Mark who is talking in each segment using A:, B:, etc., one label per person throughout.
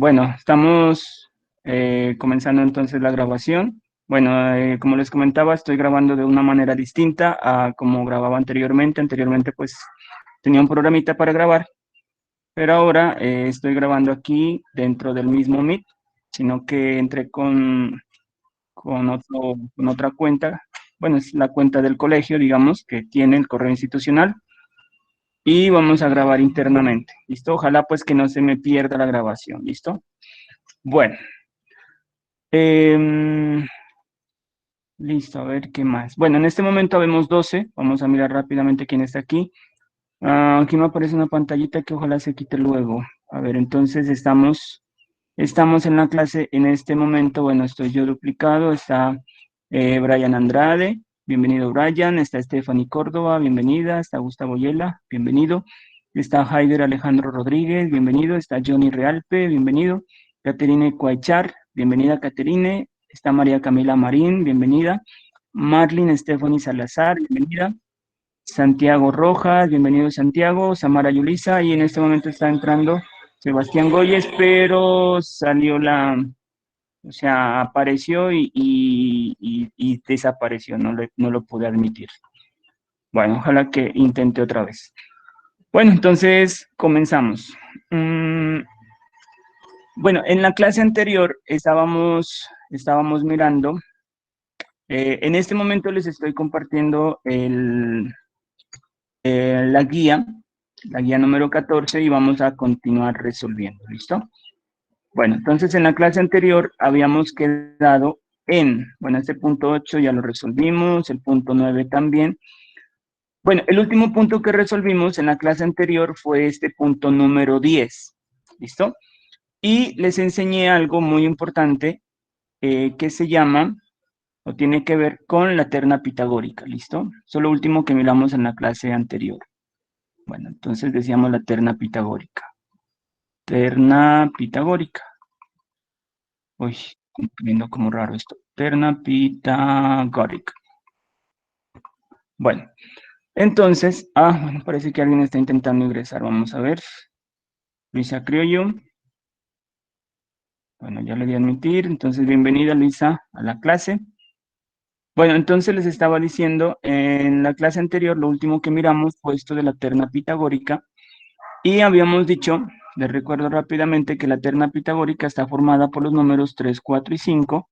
A: Bueno, estamos comenzando entonces la grabación. Bueno, como les comentaba, estoy grabando de una manera distinta a como grababa anteriormente. Anteriormente, pues, tenía un programita para grabar, pero ahora estoy grabando aquí dentro del mismo Meet, sino que entré con otra cuenta. Bueno, es la cuenta del colegio, digamos, que tiene el correo institucional y vamos a grabar internamente. ¿Listo? Ojalá pues que no se me pierda la grabación. ¿Listo? Bueno. Em, Listo, a ver qué más. Bueno, en este momento vemos 12. Vamos a mirar rápidamente quién está aquí. Aquí me aparece una pantallita que ojalá se quite luego. A ver, entonces estamos en la clase en este momento. Bueno, estoy yo duplicado. Está Brian Andrade. Bienvenido, Brian. Está Stephanie Córdoba. Bienvenida. Está Gustavo Yela. Bienvenido. Está Haider Alejandro Rodríguez. Bienvenido. Está Johnny Realpe. Bienvenido. Caterine Cuaychar. Bienvenida, Caterine. Está María Camila Marín. Bienvenida. Marlene Stephanie Salazar. Bienvenida. Santiago Rojas, bienvenido Santiago, Samara Yulisa, y en este momento está entrando Sebastián Goyes, pero salió o sea, apareció y desapareció, no lo pude admitir. Bueno, ojalá que intente otra vez. Bueno, entonces comenzamos. Bueno, en la clase anterior estábamos mirando, en este momento les estoy compartiendo la guía número 14 y vamos a continuar resolviendo, ¿listo? Bueno, entonces en la clase anterior habíamos quedado bueno, este punto 8 ya lo resolvimos, el punto 9 también. Bueno, el último punto que resolvimos en la clase anterior fue este punto número 10, ¿listo? Y les enseñé algo muy importante que se llama, o tiene que ver con la terna pitagórica, ¿listo? Eso es lo último que miramos en la clase anterior. Bueno, entonces decíamos la terna pitagórica. Terna pitagórica. Uy, viendo como raro esto. Terna pitagórica. Bueno, entonces, bueno, parece que alguien está intentando ingresar. Vamos a ver. Luisa Criollo. Bueno, ya le di a admitir. Entonces, bienvenida, Luisa, a la clase. Bueno, entonces les estaba diciendo, en la clase anterior, lo último que miramos fue esto de la terna pitagórica. Y habíamos dicho, les recuerdo rápidamente, que la terna pitagórica está formada por los números 3, 4 y 5.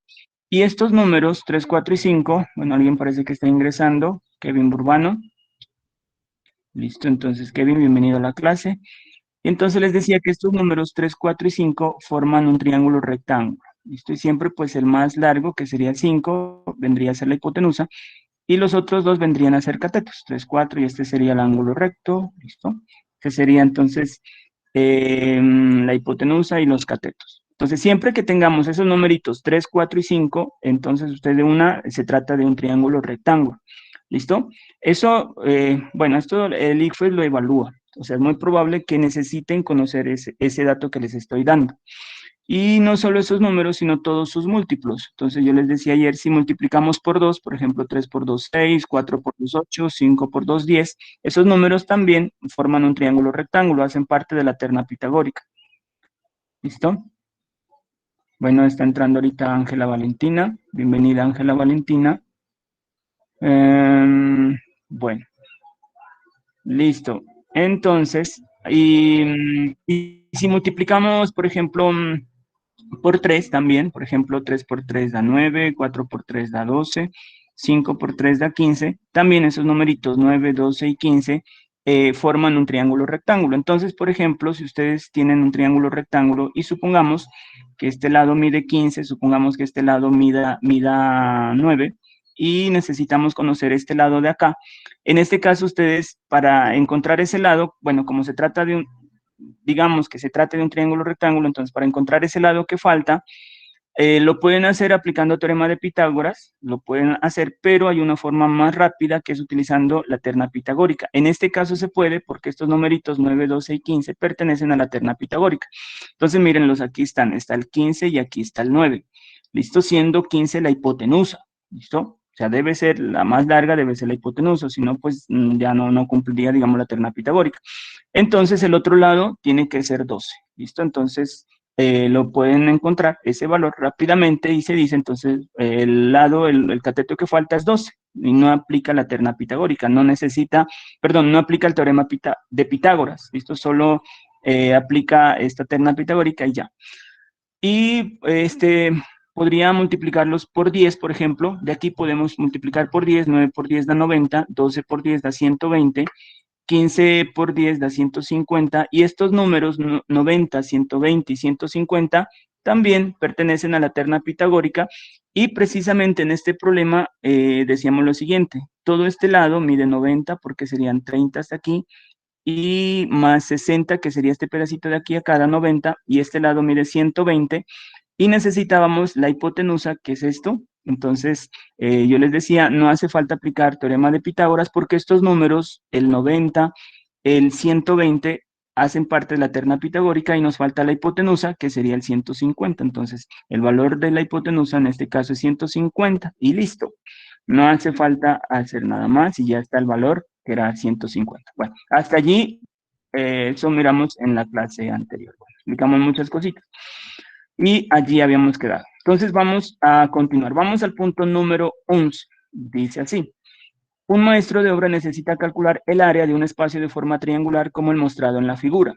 A: Y estos números 3, 4 y 5, bueno, alguien parece que está ingresando, Kevin Burbano. Listo, entonces Kevin, bienvenido a la clase. Y entonces les decía que estos números 3, 4 y 5 forman un triángulo rectángulo. Listo, y siempre pues el más largo, que sería el 5, vendría a ser la hipotenusa, y los otros dos vendrían a ser catetos, 3, 4, y este sería el ángulo recto, listo. Que sería entonces la hipotenusa y los catetos. Entonces, siempre que tengamos esos numeritos 3, 4 y 5, entonces usted se trata de un triángulo rectángulo. ¿Listo? Eso, bueno, esto el ICFES lo evalúa. O sea, es muy probable que necesiten conocer ese dato que les estoy dando. Y no solo esos números, sino todos sus múltiplos. Entonces yo les decía ayer, si multiplicamos por 2, por ejemplo, 3 por 2, 6, 4 por 2, 8, 5 por 2, 10, esos números también forman un triángulo rectángulo, hacen parte de la terna pitagórica. ¿Listo? Bueno, está entrando ahorita Ángela Valentina. Bienvenida, Ángela Valentina. Bueno, listo. Entonces, y si multiplicamos, por ejemplo, por 3 también, por ejemplo, 3 por 3 da 9, 4 por 3 da 12, 5 por 3 da 15, también esos numeritos 9, 12 y 15 forman un triángulo rectángulo. Entonces, por ejemplo, si ustedes tienen un triángulo rectángulo y supongamos que este lado mide 15, supongamos que este lado mida 9, y necesitamos conocer este lado de acá. En este caso, ustedes, para encontrar ese lado, bueno, como se trata de digamos que se trate de un triángulo rectángulo, entonces para encontrar ese lado que falta, lo pueden hacer aplicando teorema de Pitágoras, lo pueden hacer, pero hay una forma más rápida que es utilizando la terna pitagórica. En este caso se puede porque estos numeritos 9, 12 y 15 pertenecen a la terna pitagórica. Entonces mírenlos, aquí está el 15 y aquí está el 9. ¿Listo? Siendo 15 la hipotenusa. ¿Listo? O sea, debe ser la más larga, debe ser la hipotenusa, si no, pues ya no cumpliría, digamos, la terna pitagórica. Entonces el otro lado tiene que ser 12. ¿Listo? Entonces lo pueden encontrar, ese valor rápidamente, y se dice entonces el lado, el cateto que falta es 12, y no aplica la terna pitagórica, no necesita, perdón, no aplica el teorema de Pitágoras, ¿listo? Solo aplica esta terna pitagórica y ya. Y podría multiplicarlos por 10, por ejemplo. De aquí podemos multiplicar por 10, 9 por 10 da 90, 12 por 10 da 120, 15 por 10 da 150, y estos números 90, 120 y 150 también pertenecen a la terna pitagórica, y precisamente en este problema decíamos lo siguiente: todo este lado mide 90 porque serían 30 hasta aquí, y más 60, que sería este pedacito de aquí a cada 90, y este lado mide 120, y necesitábamos la hipotenusa, que es esto. Entonces, yo les decía, no hace falta aplicar teorema de Pitágoras porque estos números, el 90, el 120, hacen parte de la terna pitagórica, y nos falta la hipotenusa, que sería el 150. Entonces, el valor de la hipotenusa en este caso es 150 y listo. No hace falta hacer nada más y ya está el valor, que era 150. Bueno, hasta allí eso miramos en la clase anterior. Bueno, explicamos muchas cositas y allí habíamos quedado. Entonces vamos a continuar. Vamos al punto número 11. Dice así: un maestro de obra necesita calcular el área de un espacio de forma triangular como el mostrado en la figura.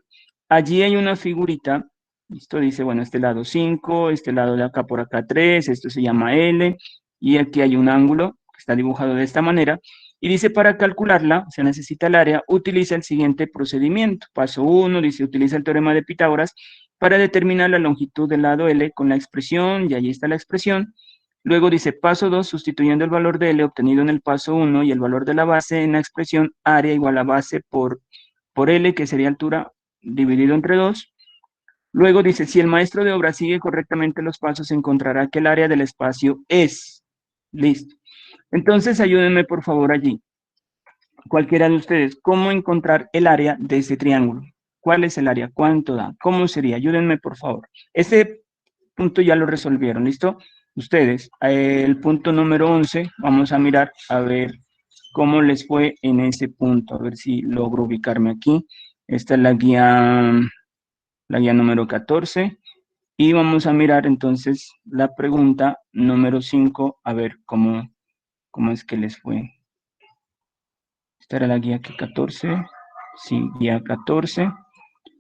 A: Allí hay una figurita. Esto dice, bueno, este lado 5, este lado de acá por acá 3, esto se llama L, y aquí hay un ángulo que está dibujado de esta manera, y dice, para calcularla, se necesita el área, utiliza el siguiente procedimiento. Paso 1, dice, utiliza el teorema de Pitágoras para determinar la longitud del lado L con la expresión, y allí está la expresión. Luego dice, paso 2, sustituyendo el valor de L obtenido en el paso 1 y el valor de la base en la expresión área igual a base por L, que sería altura dividido entre 2. Luego dice, si el maestro de obra sigue correctamente los pasos, encontrará que el área del espacio es. Listo. Entonces, ayúdenme por favor allí, cualquiera de ustedes, ¿cómo encontrar el área de ese triángulo? ¿Cuál es el área? ¿Cuánto da? ¿Cómo sería? Ayúdenme por favor. Este punto ya lo resolvieron, ¿listo? Ustedes, el punto número 11, vamos a mirar a ver cómo les fue en ese punto, a ver si logro ubicarme aquí. Esta es la guía número 14, y vamos a mirar entonces la pregunta número 5, a ver cómo es que les fue. Esta era la guía 14, sí, guía 14.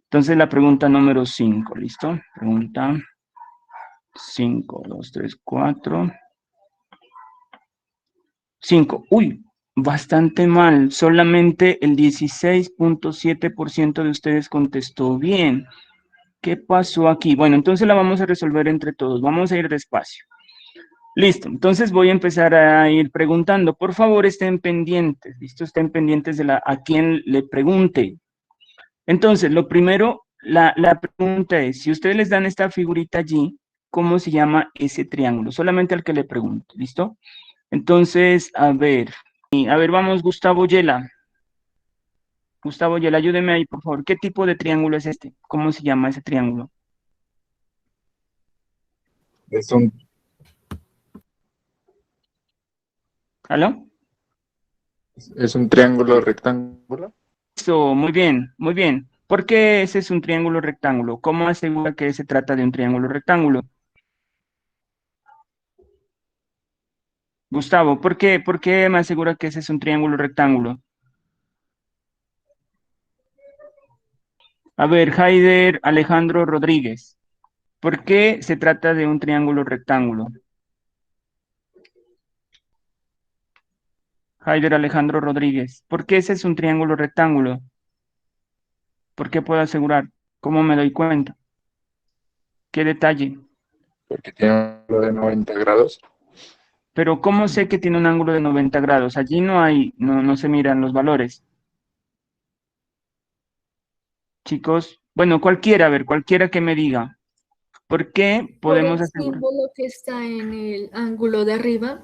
A: Entonces la pregunta número 5, ¿listo? Pregunta 5, 2, 3, 4. 5. Uy, bastante mal. Solamente el 16.7% de ustedes contestó bien. ¿Qué pasó aquí? Bueno, entonces la vamos a resolver entre todos. Vamos a ir despacio. Listo, entonces voy a empezar a ir preguntando. Por favor, estén pendientes. ¿Listo? Estén pendientes de a quien le pregunte. Entonces, lo primero, la pregunta es, si ustedes les dan esta figurita allí, ¿cómo se llama ese triángulo? Solamente al que le pregunte, ¿listo? Entonces, a ver, vamos, Gustavo Yela. Gustavo Yela, ayúdeme ahí, por favor. ¿Qué tipo de triángulo es este? ¿Cómo se llama ese triángulo?
B: Es un,
A: ¿Aló?
B: es un triángulo rectángulo.
A: Eso, muy bien, muy bien. ¿Por qué ese es un triángulo rectángulo? ¿Cómo asegura que se trata de un triángulo rectángulo? Gustavo, ¿por qué me asegura que ese es un triángulo rectángulo? A ver, Haider Alejandro Rodríguez, ¿por qué se trata de un triángulo rectángulo? Haider Alejandro Rodríguez, ¿por qué ese es un triángulo rectángulo? ¿Por qué puedo asegurar? ¿Cómo me doy cuenta? ¿Qué detalle?
B: Porque tiene un ángulo de 90 grados.
A: Pero ¿cómo sé que tiene un ángulo de 90 grados? Allí no se miran los valores. Chicos, bueno, cualquiera, a ver, cualquiera que me diga. ¿Por qué
C: Por
A: podemos
C: el
A: asegurar?
C: símbolo que está en el ángulo de arriba,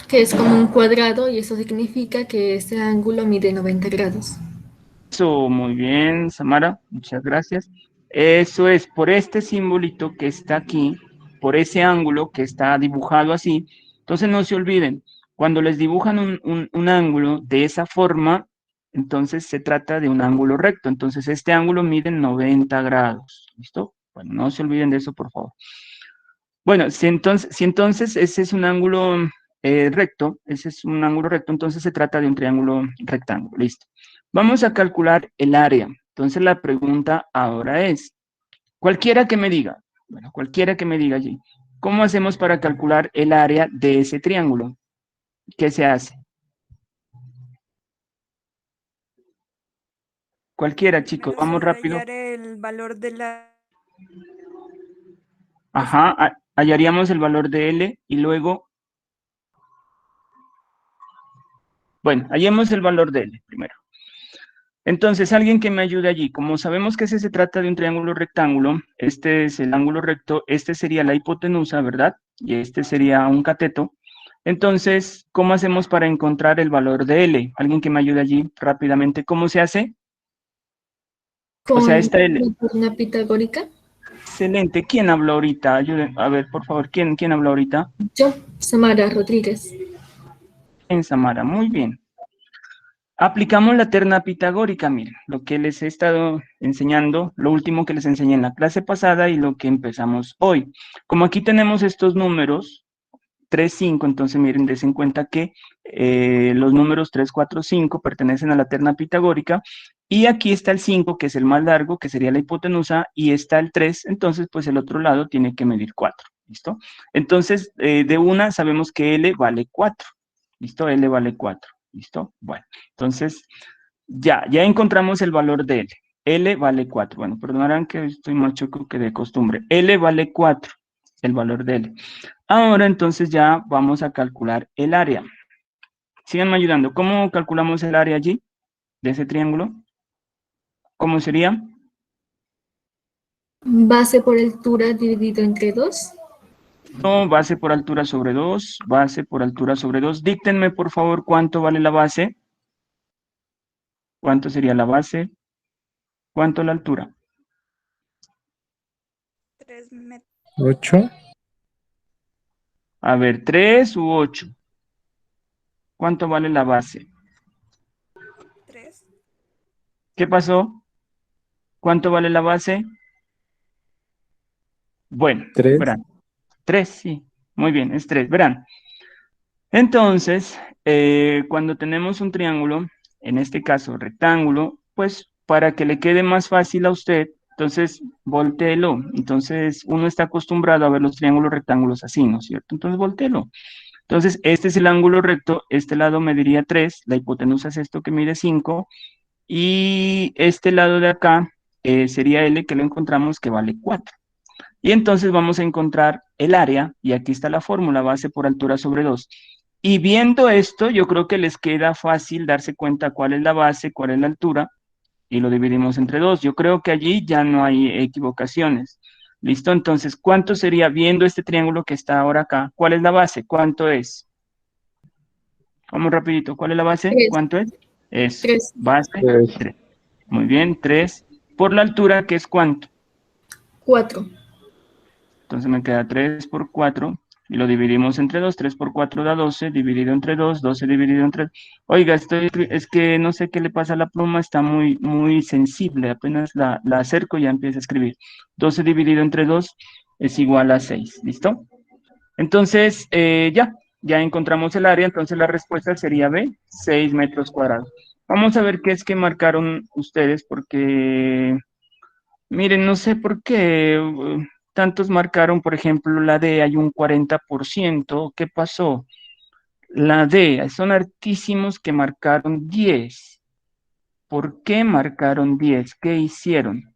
C: que es como un cuadrado, y eso significa que este ángulo mide 90 grados.
A: Eso, muy bien, Samara, muchas gracias. Eso es, por este simbolito que está aquí, por ese ángulo que está dibujado así. Entonces no se olviden, cuando les dibujan un ángulo de esa forma, entonces se trata de un ángulo recto. Entonces este ángulo mide 90 grados, ¿listo? Bueno, no se olviden de eso, por favor. Bueno, si entonces ese es un ángulo recto, ese es un ángulo recto, entonces se trata de un triángulo rectángulo, listo. Vamos a calcular el área. Entonces la pregunta ahora es, cualquiera que me diga, bueno, cualquiera que me diga allí, ¿cómo hacemos para calcular el área de ese triángulo? ¿Qué se hace? Cualquiera, chicos,
D: Primero
A: vamos rápido.
D: subrayar el valor de la...
A: Ajá, hallaríamos el valor de L y luego, bueno, hallemos el valor de L primero. Entonces, alguien que me ayude allí. Como sabemos que se trata de un triángulo rectángulo, este es el ángulo recto, este sería la hipotenusa, ¿verdad? Y este sería un cateto. Entonces, ¿cómo hacemos para encontrar el valor de L? Alguien que me ayude allí rápidamente. ¿Cómo se hace? O sea,
C: Con
A: esta L.
C: la terna pitagórica.
A: Excelente. ¿Quién habló ahorita? Ayuden. A ver, por favor, ¿quién habló ahorita?
C: Yo, Samara Rodríguez.
A: En Samara. Muy bien. Aplicamos la terna pitagórica, miren, lo que les he estado enseñando, lo último que les enseñé en la clase pasada y lo que empezamos hoy. Como aquí tenemos estos números, 3, 5, entonces miren, des en cuenta que los números 3, 4, 5 pertenecen a la terna pitagórica y aquí está el 5, que es el más largo, que sería la hipotenusa, y está el 3, entonces pues el otro lado tiene que medir 4, ¿listo? Entonces, de una sabemos que L vale 4, ¿listo? L vale 4. ¿Listo? Bueno, entonces ya encontramos el valor de L. L vale 4. Bueno, perdonarán que estoy más choco que de costumbre. L vale 4, el valor de L. Ahora entonces ya vamos a calcular el área. Síganme ayudando. ¿Cómo calculamos el área allí de ese triángulo? ¿Cómo sería?
C: Base por altura dividido entre 2.
A: No, base por altura sobre 2, base por altura sobre 2. Díctenme, por favor, cuánto vale la base. ¿Cuánto sería la base? ¿Cuánto la altura?
D: 3 metros.
B: 8.
A: A ver, 3 u 8. ¿Cuánto vale la base?
D: 3.
A: ¿Qué pasó? ¿Cuánto vale la base? Bueno,
B: 3.
A: verán. 3, sí. Muy bien, es 3. Verán. Entonces, cuando tenemos un triángulo, en este caso rectángulo, pues para que le quede más fácil a usted, entonces voltéelo. Entonces, uno está acostumbrado a ver los triángulos rectángulos así, ¿no es cierto? Entonces, voltéelo. Entonces, este es el ángulo recto, este lado mediría 3, la hipotenusa es esto que mide 5, y este lado de acá sería L, que lo encontramos que vale 4. Y entonces vamos a encontrar el área, y aquí está la fórmula, base por altura sobre 2. Y viendo esto, yo creo que les queda fácil darse cuenta cuál es la base, cuál es la altura, y lo dividimos entre 2. Yo creo que allí ya no hay equivocaciones. ¿Listo? Entonces, ¿cuánto sería viendo este triángulo que está ahora acá? ¿Cuál es la base? ¿Cuánto es? Vamos rapidito. ¿Cuál es la base?
C: 3.
A: ¿Cuánto es? Eso.
C: 3.
A: Base 3. Muy bien, 3. Por la altura, ¿qué es cuánto?
C: 4.
A: Entonces me queda 3 por 4 y lo dividimos entre 2. 3 por 4 da 12, dividido entre 2, 12 dividido entre... Oiga, es que no sé qué le pasa a la pluma, está muy sensible, apenas la acerco y ya empieza a escribir. 12 dividido entre 2 es igual a 6, ¿listo? Entonces, ya encontramos el área, entonces la respuesta sería B, 6 metros cuadrados. Vamos a ver qué es que marcaron ustedes, porque, miren, no sé por qué tantos marcaron, por ejemplo, la D, hay un 40%. ¿Qué pasó? La D, son hartísimos que marcaron 10. ¿Por qué marcaron 10? ¿Qué hicieron?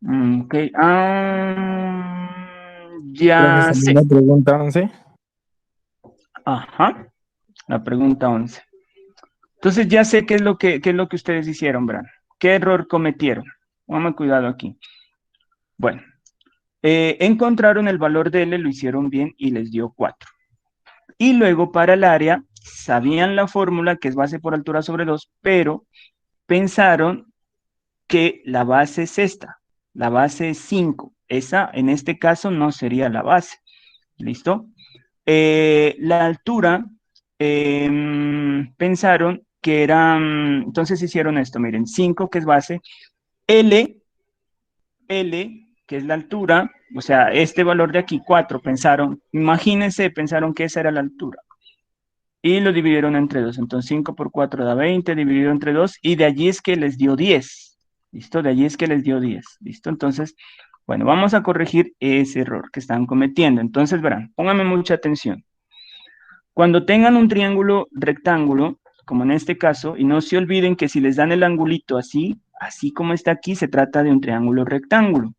A: Ok, ya sé.
B: La pregunta 11.
A: Ajá, la pregunta 11. Entonces ya sé qué es lo que ustedes hicieron, Bran. ¿Qué error cometieron? Vamos cuidado aquí. Bueno, encontraron el valor de L, lo hicieron bien y les dio 4. Y luego para el área, sabían la fórmula que es base por altura sobre 2, pero pensaron que la base es esta. La base es 5. Esa, en este caso, no sería la base. ¿Listo? La altura, pensaron que eran, entonces hicieron esto, miren, 5 que es base, L que es la altura, o sea, este valor de aquí, 4, pensaron, imagínense, pensaron que esa era la altura. Y lo dividieron entre 2. Entonces 5 por 4 da 20, dividido entre 2, y de allí es que les dio 10. ¿Listo? De allí es que les dio 10. ¿Listo? Entonces, bueno, vamos a corregir ese error que están cometiendo. Entonces, verán, pónganme mucha atención. Cuando tengan un triángulo rectángulo, como en este caso, y no se olviden que si les dan el angulito así, así como está aquí, se trata de un triángulo rectángulo.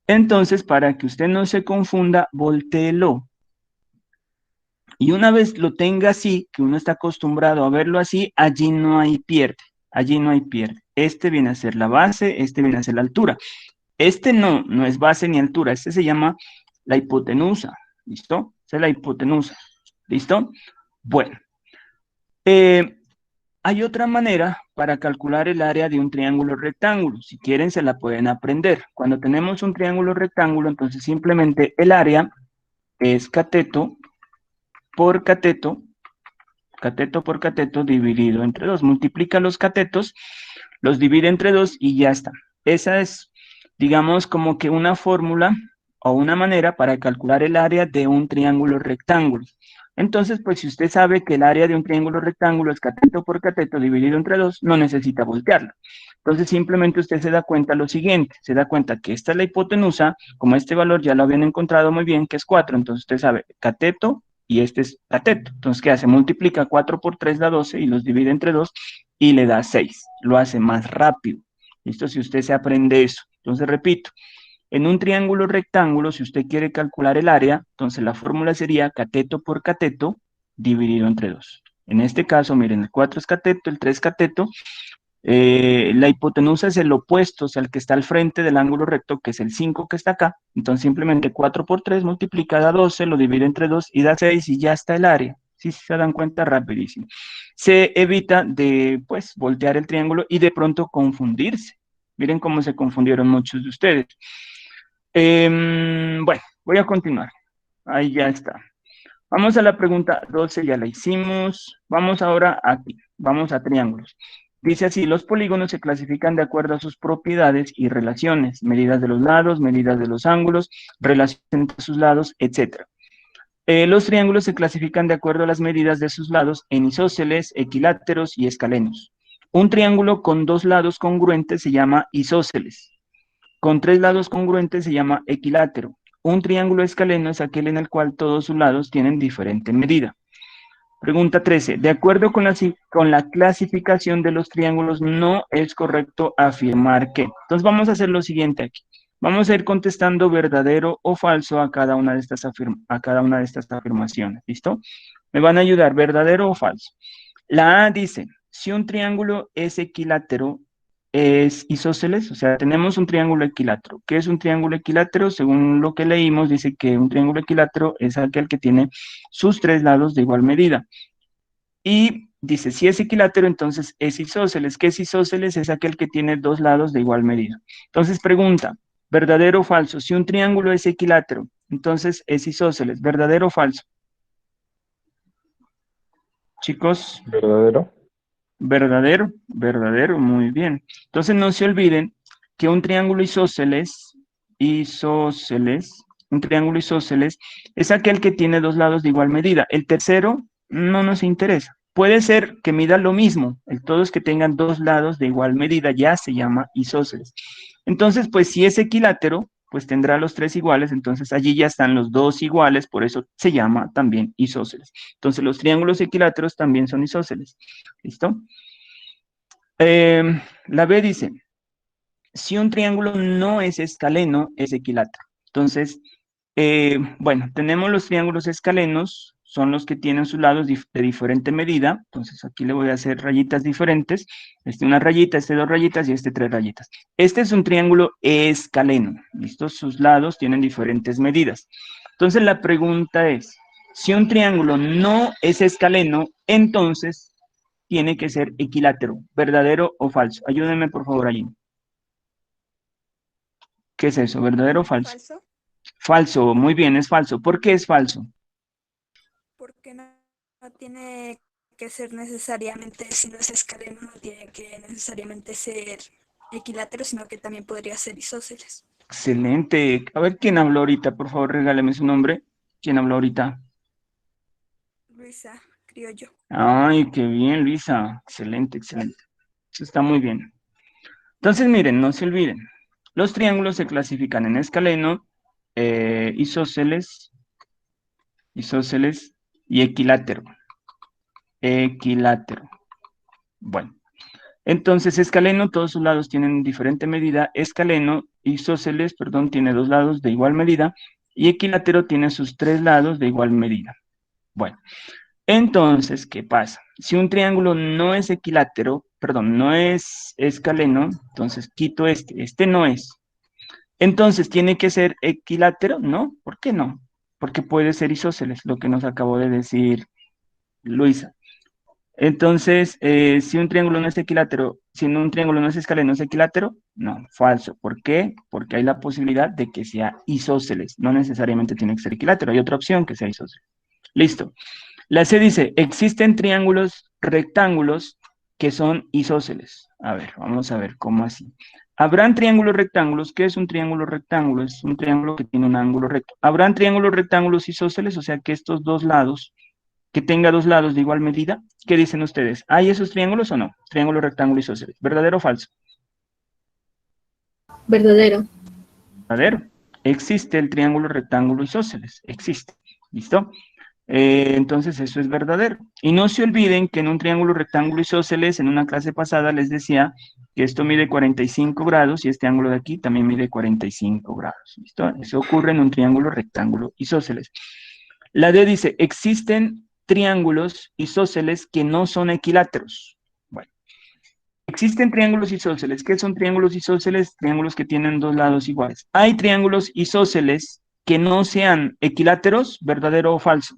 A: Entonces, para que usted no se confunda, voltéelo. Y una vez lo tenga así, que uno está acostumbrado a verlo así, allí no hay pierde, allí no hay pierde. Este viene a ser la base, este viene a ser la altura. Este no es base ni altura, este se llama la hipotenusa, ¿listo? Esa es la hipotenusa, ¿listo? Bueno, hay otra manera para calcular el área de un triángulo rectángulo. Si quieren, se la pueden aprender. Cuando tenemos un triángulo rectángulo, entonces simplemente el área es cateto por cateto, cateto por cateto dividido entre 2. Multiplica los catetos, los divide entre 2 y ya está. Esa es, digamos, como que una fórmula o una manera para calcular el área de un triángulo rectángulo. Entonces, pues si usted sabe que el área de un triángulo rectángulo es cateto por cateto dividido entre 2, no necesita voltearlo. Entonces, simplemente usted se da cuenta lo siguiente, se da cuenta que esta es la hipotenusa, como este valor ya lo habían encontrado muy bien, que es 4, entonces usted sabe cateto y este es cateto. Entonces, ¿qué hace? Multiplica 4 por 3 da 12 y los divide entre 2 y le da 6. Lo hace más rápido. ¿Listo? Si usted se aprende eso. Entonces, repito, en un triángulo rectángulo, si usted quiere calcular el área, entonces la fórmula sería cateto por cateto dividido entre 2. En este caso, miren, el 4 es cateto, el 3 cateto. La hipotenusa es el opuesto, o sea, el que está al frente del ángulo recto, que es el 5 que está acá. Entonces, simplemente 4 por 3 multiplica, da 12, lo divide entre 2 y da 6 y ya está el área. Si se dan cuenta, rapidísimo. Se evita de, pues, voltear el triángulo y de pronto confundirse. Miren cómo se confundieron muchos de ustedes. Bueno, voy a continuar. Ahí ya está. Vamos a la pregunta 12, ya la hicimos. Vamos ahora aquí, vamos a triángulos. Dice así, los polígonos se clasifican de acuerdo a sus propiedades y relaciones, medidas de los lados, medidas de los ángulos, relación entre sus lados, etc. Los triángulos se clasifican de acuerdo a las medidas de sus lados en isósceles, equiláteros y escalenos. Un triángulo con dos lados congruentes se llama isósceles. Con tres lados congruentes se llama equilátero. Un triángulo escaleno es aquel en el cual todos sus lados tienen diferente medida. Pregunta 13. De acuerdo con la clasificación de los triángulos, no es correcto afirmar que. Entonces vamos a hacer lo siguiente aquí. Vamos a ir contestando verdadero o falso a cada una de estas, afirmaciones. ¿Listo? Me van a ayudar, verdadero o falso. La A dice, si un triángulo es equilátero, es isósceles, o sea, tenemos un triángulo equilátero. ¿Qué es un triángulo equilátero? Según lo que leímos, dice que un triángulo equilátero es aquel que tiene sus tres lados de igual medida. Y dice, si es equilátero, entonces es isósceles. ¿Qué es isósceles? Es aquel que tiene dos lados de igual medida. Entonces pregunta, ¿verdadero o falso? Si un triángulo es equilátero, entonces es isósceles. ¿Verdadero o falso? Chicos,
B: ¿Verdadero?
A: verdadero, verdadero, muy bien. Entonces no se olviden que un triángulo un triángulo isósceles es aquel que tiene dos lados de igual medida. El tercero no nos interesa. Puede ser que mida lo mismo, el todo es que tengan dos lados de igual medida, ya se llama isósceles. Entonces, pues si es equilátero, pues tendrá los tres iguales, entonces allí ya están los dos iguales, por eso se llama también isósceles. Entonces los triángulos equiláteros también son isósceles. ¿Listo? La B dice, si un triángulo no es escaleno, es equilátero. Entonces, bueno, tenemos los triángulos escalenos, son los que tienen sus lados de diferente medida. Entonces, aquí le voy a hacer rayitas diferentes. Este una rayita, este dos rayitas y este tres rayitas. Este es un triángulo escaleno, ¿listo? Sus lados tienen diferentes medidas. Entonces, la pregunta es, si un triángulo no es escaleno, entonces tiene que ser equilátero, ¿verdadero o falso? Ayúdenme, por favor, allí. ¿Qué es eso? ¿Verdadero o falso?
D: Falso,
A: Falso, muy bien, es falso. ¿Por qué es falso?
D: porque no tiene que ser necesariamente, si no es escaleno, no tiene que necesariamente ser equilátero, sino que también podría ser isósceles.
A: Excelente. A ver, ¿quién habló ahorita? Por favor, regáleme su nombre. ¿Quién habló ahorita?
D: Luisa Criollo.
A: Ay, qué bien, Luisa. Excelente, excelente. Eso está muy bien. Entonces, miren, no se olviden. Los triángulos se clasifican en escaleno, isósceles y equilátero. Equilátero. Bueno, entonces escaleno, todos sus lados tienen diferente medida. Escaleno, isósceles, perdón, tiene dos lados de igual medida. Y equilátero tiene sus tres lados de igual medida. Bueno, entonces, ¿qué pasa? Si un triángulo no es equilátero, perdón, no es escaleno, entonces quito este no es. Entonces, ¿tiene que ser equilátero? No, ¿por qué no? Porque puede ser isósceles, lo que nos acabó de decir Luisa. Entonces, si un triángulo no es equilátero, si un triángulo no es escaleno, ¿es equilátero? No, falso. ¿Por qué? Porque hay la posibilidad de que sea isósceles. No necesariamente tiene que ser equilátero, hay otra opción que sea isósceles. Listo. La C dice, existen triángulos rectángulos que son isósceles. A ver, vamos a ver, ¿cómo así? Habrán triángulos rectángulos. ¿Qué es un triángulo rectángulo? Es un triángulo que tiene un ángulo recto. Habrán triángulos rectángulos isósceles, o sea que estos dos lados, que tenga dos lados de igual medida. ¿Qué dicen ustedes? ¿Hay esos triángulos o no? Triángulo rectángulo isósceles. ¿Verdadero o falso?
C: Verdadero.
A: Verdadero. Existe el triángulo rectángulo isósceles. Existe. ¿Listo? Entonces eso es verdadero. Y no se olviden que en un triángulo rectángulo isósceles, en una clase pasada les decía que esto mide 45 grados y este ángulo de aquí también mide 45 grados. ¿Listo? Eso ocurre en un triángulo rectángulo isósceles. La D dice, existen triángulos isósceles que no son equiláteros. Bueno, existen triángulos isósceles. ¿Qué son triángulos isósceles? Triángulos que tienen dos lados iguales. Hay triángulos isósceles que no sean equiláteros, ¿verdadero o falso?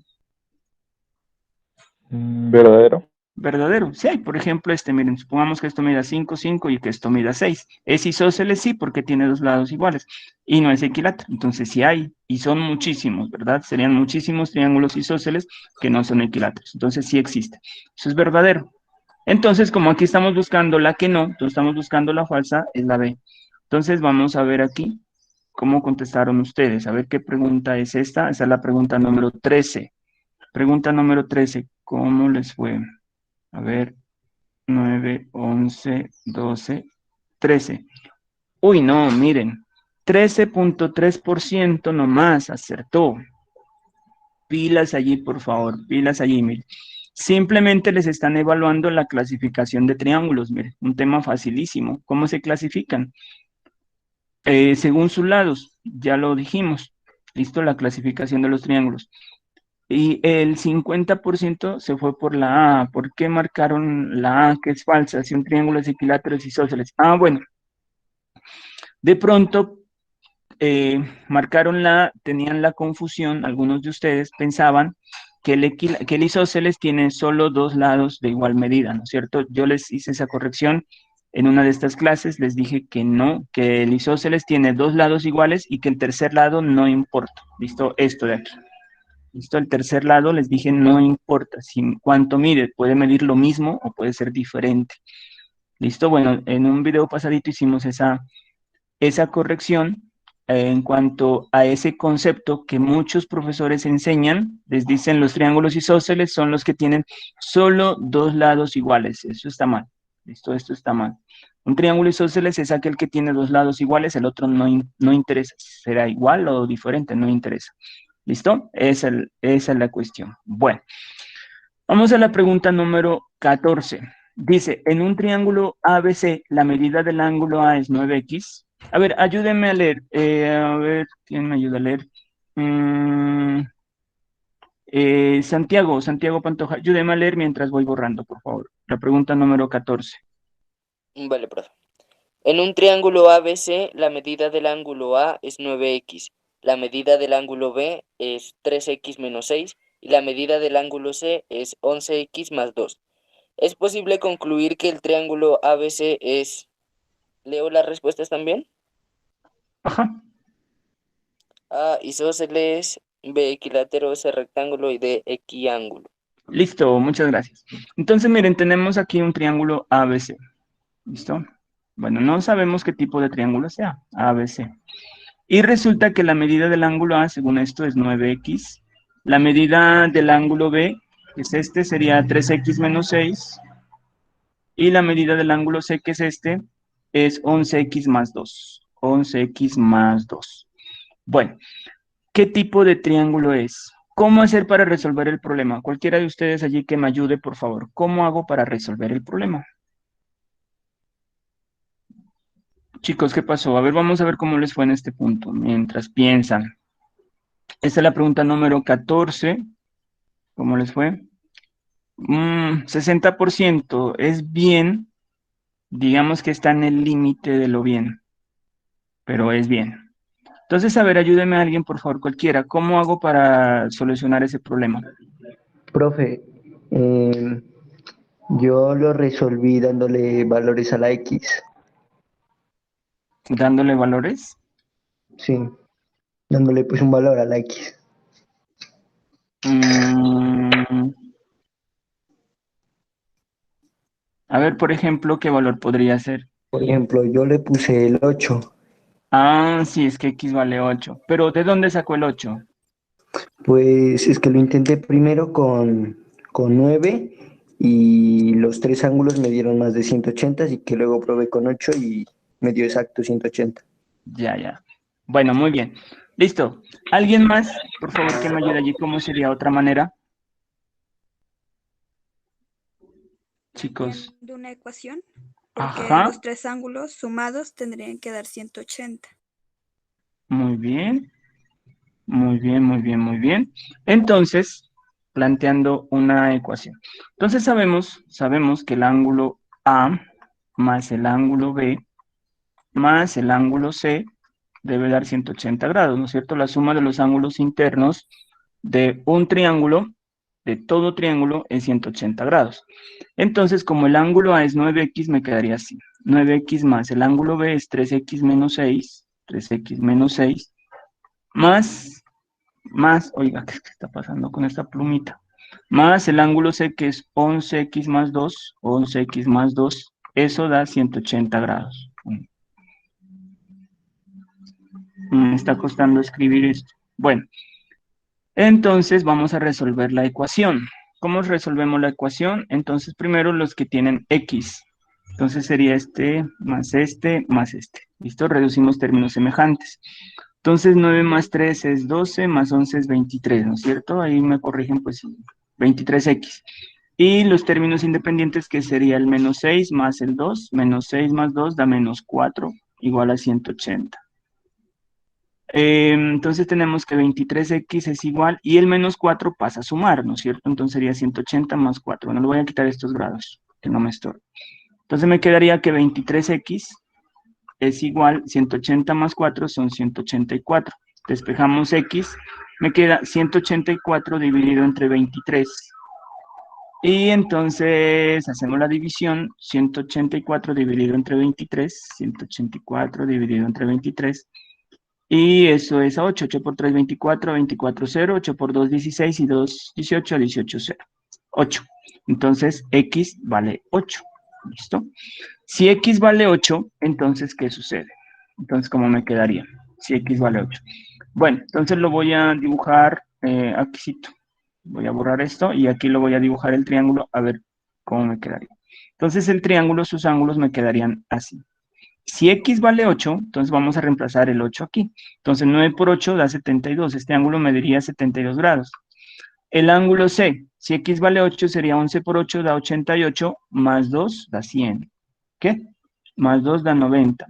B: ¿Verdadero?
A: Verdadero. Sí hay, por ejemplo, miren, supongamos que esto mida 5, 5 y que esto mida 6. ¿Es isósceles? Sí, porque tiene dos lados iguales. Y no es equilátero. Entonces sí hay, y son muchísimos, ¿verdad? Serían muchísimos triángulos isósceles que no son equiláteros. Entonces sí existe. Eso es verdadero. Entonces, como aquí estamos buscando la que no, entonces estamos buscando la falsa, es la B. Entonces vamos a ver aquí cómo contestaron ustedes. A ver qué pregunta es esta. Esa es la pregunta número 13. Pregunta número 13. ¿Cómo les fue? A ver, 9, 11, 12, 13. Uy, no, miren, 13.3% nomás acertó. Pilas allí, por favor, pilas allí, miren. Simplemente les están evaluando la clasificación de triángulos, miren, un tema facilísimo. ¿Cómo se clasifican? Según sus lados, ya lo dijimos. Listo, la clasificación de los triángulos. Y el 50% se fue por la A. ¿Por qué marcaron la A, que es falsa? Si un triángulo es equilátero es isósceles. Ah, bueno. De pronto marcaron tenían la confusión, algunos de ustedes pensaban que el isósceles tiene solo dos lados de igual medida, ¿no es cierto? Yo les hice esa corrección en una de estas clases, les dije que no, que el isósceles tiene dos lados iguales y que el tercer lado no importa. ¿Listo? Esto de aquí. ¿Listo? El tercer lado les dije no importa, si cuánto mide, puede medir lo mismo o puede ser diferente. ¿Listo? Bueno, en un video pasadito hicimos esa corrección en cuanto a ese concepto que muchos profesores enseñan, les dicen los triángulos isósceles son los que tienen solo dos lados iguales. Eso está mal. ¿Listo? Esto está mal. Un triángulo isósceles es aquel que tiene dos lados iguales, el otro no interesa. Será igual o diferente, no interesa. ¿Listo? Esa es la cuestión. Bueno, vamos a la pregunta número 14. Dice, en un triángulo ABC, la medida del ángulo A es 9x. A ver, ayúdenme a leer. A ver, ¿quién me ayuda a leer? Santiago Pantoja, ayúdeme a leer mientras voy borrando, por favor. La pregunta número 14.
E: Vale, profe. En un triángulo ABC, la medida del ángulo A es 9x, la medida del ángulo B es 3x menos 6 y la medida del ángulo C es 11x más 2. ¿Es posible concluir que el triángulo ABC es... ¿Leo las respuestas también?
A: Ajá.
E: A, isósceles, B, equilátero, C, rectángulo y D, equiángulo.
A: Listo, muchas gracias. Entonces, miren, tenemos aquí un triángulo ABC. ¿Listo? Bueno, no sabemos qué tipo de triángulo sea, ABC. Y resulta que la medida del ángulo A, según esto, es 9x. La medida del ángulo B, que es este, sería 3x menos 6. Y la medida del ángulo C, que es este, es 11x más 2. 11x más 2. Bueno, ¿qué tipo de triángulo es? ¿Cómo hacer para resolver el problema? Cualquiera de ustedes allí que me ayude, por favor. ¿Cómo hago para resolver el problema? Chicos, ¿qué pasó? A ver, vamos a ver cómo les fue en este punto, mientras piensan. Esta es la pregunta número 14. ¿Cómo les fue? 60% es bien. Digamos que está en el límite de lo bien, pero es bien. Entonces, a ver, ayúdeme a alguien, por favor, cualquiera. ¿Cómo hago para solucionar ese problema?
F: Profe, yo lo resolví dándole valores a la X.
A: ¿Dándole valores?
F: Sí, dándole pues un valor a la X.
A: A ver, por ejemplo, ¿qué valor podría ser?
F: Por ejemplo, yo le puse el 8.
A: Ah, sí, es que X vale 8. Pero ¿de dónde sacó el 8?
F: Pues es que lo intenté primero con 9 y los tres ángulos me dieron más de 180, así que luego probé con 8 y me dio exacto 180.
A: Ya. Bueno, muy bien. Listo. ¿Alguien más, por favor, que me ayude allí? ¿Cómo sería otra manera? Chicos.
D: De una ecuación, porque
A: Ajá.
D: los tres ángulos sumados tendrían que dar 180.
A: Muy bien. Muy bien. Entonces, planteando una ecuación. Entonces sabemos que el ángulo A más el ángulo B más el ángulo C debe dar 180 grados, ¿no es cierto? La suma de los ángulos internos de un triángulo, de todo triángulo, es 180 grados. Entonces, como el ángulo A es 9x, me quedaría así. 9x más el ángulo B es 3x menos 6, 3x menos 6, más, oiga, ¿qué está pasando con esta plumita? Más el ángulo C, que es 11x más 2, 11x más 2, eso da 180 grados. Me está costando escribir esto. Bueno, entonces vamos a resolver la ecuación. ¿Cómo resolvemos la ecuación? Entonces primero los que tienen x. Entonces sería este, más este, más este. ¿Listo? Reducimos términos semejantes. Entonces 9 más 3 es 12, más 11 es 23, ¿no es cierto? Ahí me corrigen, pues 23x. Y los términos independientes, que sería el menos 6 más el 2, menos 6 más 2 da menos 4, igual a 180. Entonces tenemos que 23x es igual, y el menos 4 pasa a sumar, ¿no es cierto? Entonces sería 180 más 4. Bueno, le voy a quitar estos grados, que no me estorben. Entonces me quedaría que 23x es igual, 180 más 4 son 184. Despejamos x, me queda 184 dividido entre 23. Y entonces hacemos la división, 184 dividido entre 23, 184 dividido entre 23. Y eso es a 8, 8 por 3, 24, 24, 0, 8 por 2, 16 y 2, 18, 18, 0. 8. Entonces, x vale 8. ¿Listo? Si x vale 8, entonces, ¿qué sucede? Entonces, ¿cómo me quedaría? Si x vale 8. Bueno, entonces lo voy a dibujar aquí. Voy a borrar esto y aquí lo voy a dibujar el triángulo a ver cómo me quedaría. Entonces, el triángulo, sus ángulos me quedarían así. Si x vale 8, entonces vamos a reemplazar el 8 aquí. Entonces 9 por 8 da 72. Este ángulo mediría 72 grados. El ángulo C, si x vale 8, sería 11 por 8 da 88, más 2 da 100. ¿Qué? Más 2 da 90.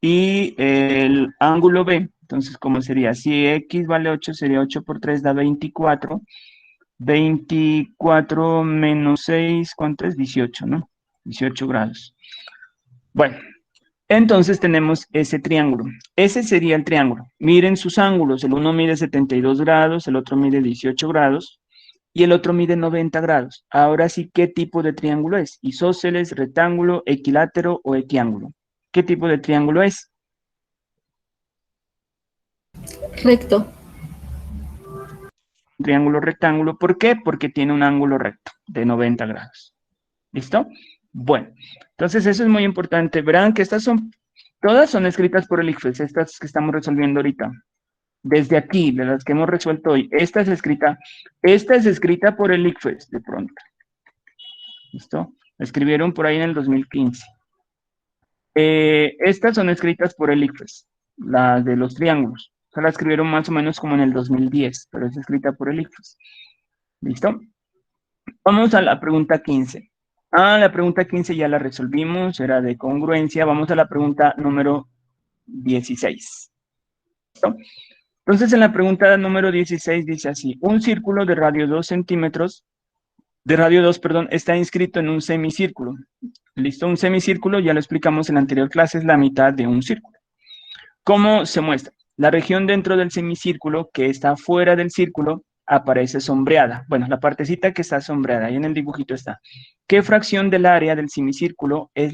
A: Y el ángulo B, entonces, ¿cómo sería? Si x vale 8, sería 8 por 3 da 24. 24 menos 6, ¿cuánto es? 18, ¿no? 18 grados. Bueno, entonces tenemos ese triángulo. Ese sería el triángulo. Miren sus ángulos. El uno mide 72 grados, el otro mide 18 grados y el otro mide 90 grados. Ahora sí, ¿qué tipo de triángulo es? ¿Isósceles, rectángulo, equilátero o equiángulo? ¿Qué tipo de triángulo es?
C: Recto.
A: Triángulo rectángulo. ¿Por qué? Porque tiene un ángulo recto de 90 grados. ¿Listo? Bueno, entonces eso es muy importante. Verán que estas son Todas son escritas por el ICFES, estas que estamos resolviendo ahorita. Desde aquí, de las que hemos resuelto hoy, esta es escrita por el ICFES, de pronto. ¿Listo? La escribieron por ahí en el 2015. Estas son escritas por el ICFES, las de los triángulos. O sea, la escribieron más o menos como en el 2010, pero es escrita por el ICFES. ¿Listo? Vamos a la pregunta 15. La pregunta 15 ya la resolvimos, era de congruencia. Vamos a la pregunta número 16. ¿Listo? Entonces, en la pregunta número 16 dice así: un círculo de radio 2 centímetros, está inscrito en un semicírculo. ¿Listo? Un semicírculo, ya lo explicamos en la anterior clase, es la mitad de un círculo. ¿Cómo se muestra? La región dentro del semicírculo que está fuera del círculo aparece sombreada. Bueno, la partecita que está sombreada, ahí en el dibujito está. ¿Qué fracción del área del semicírculo es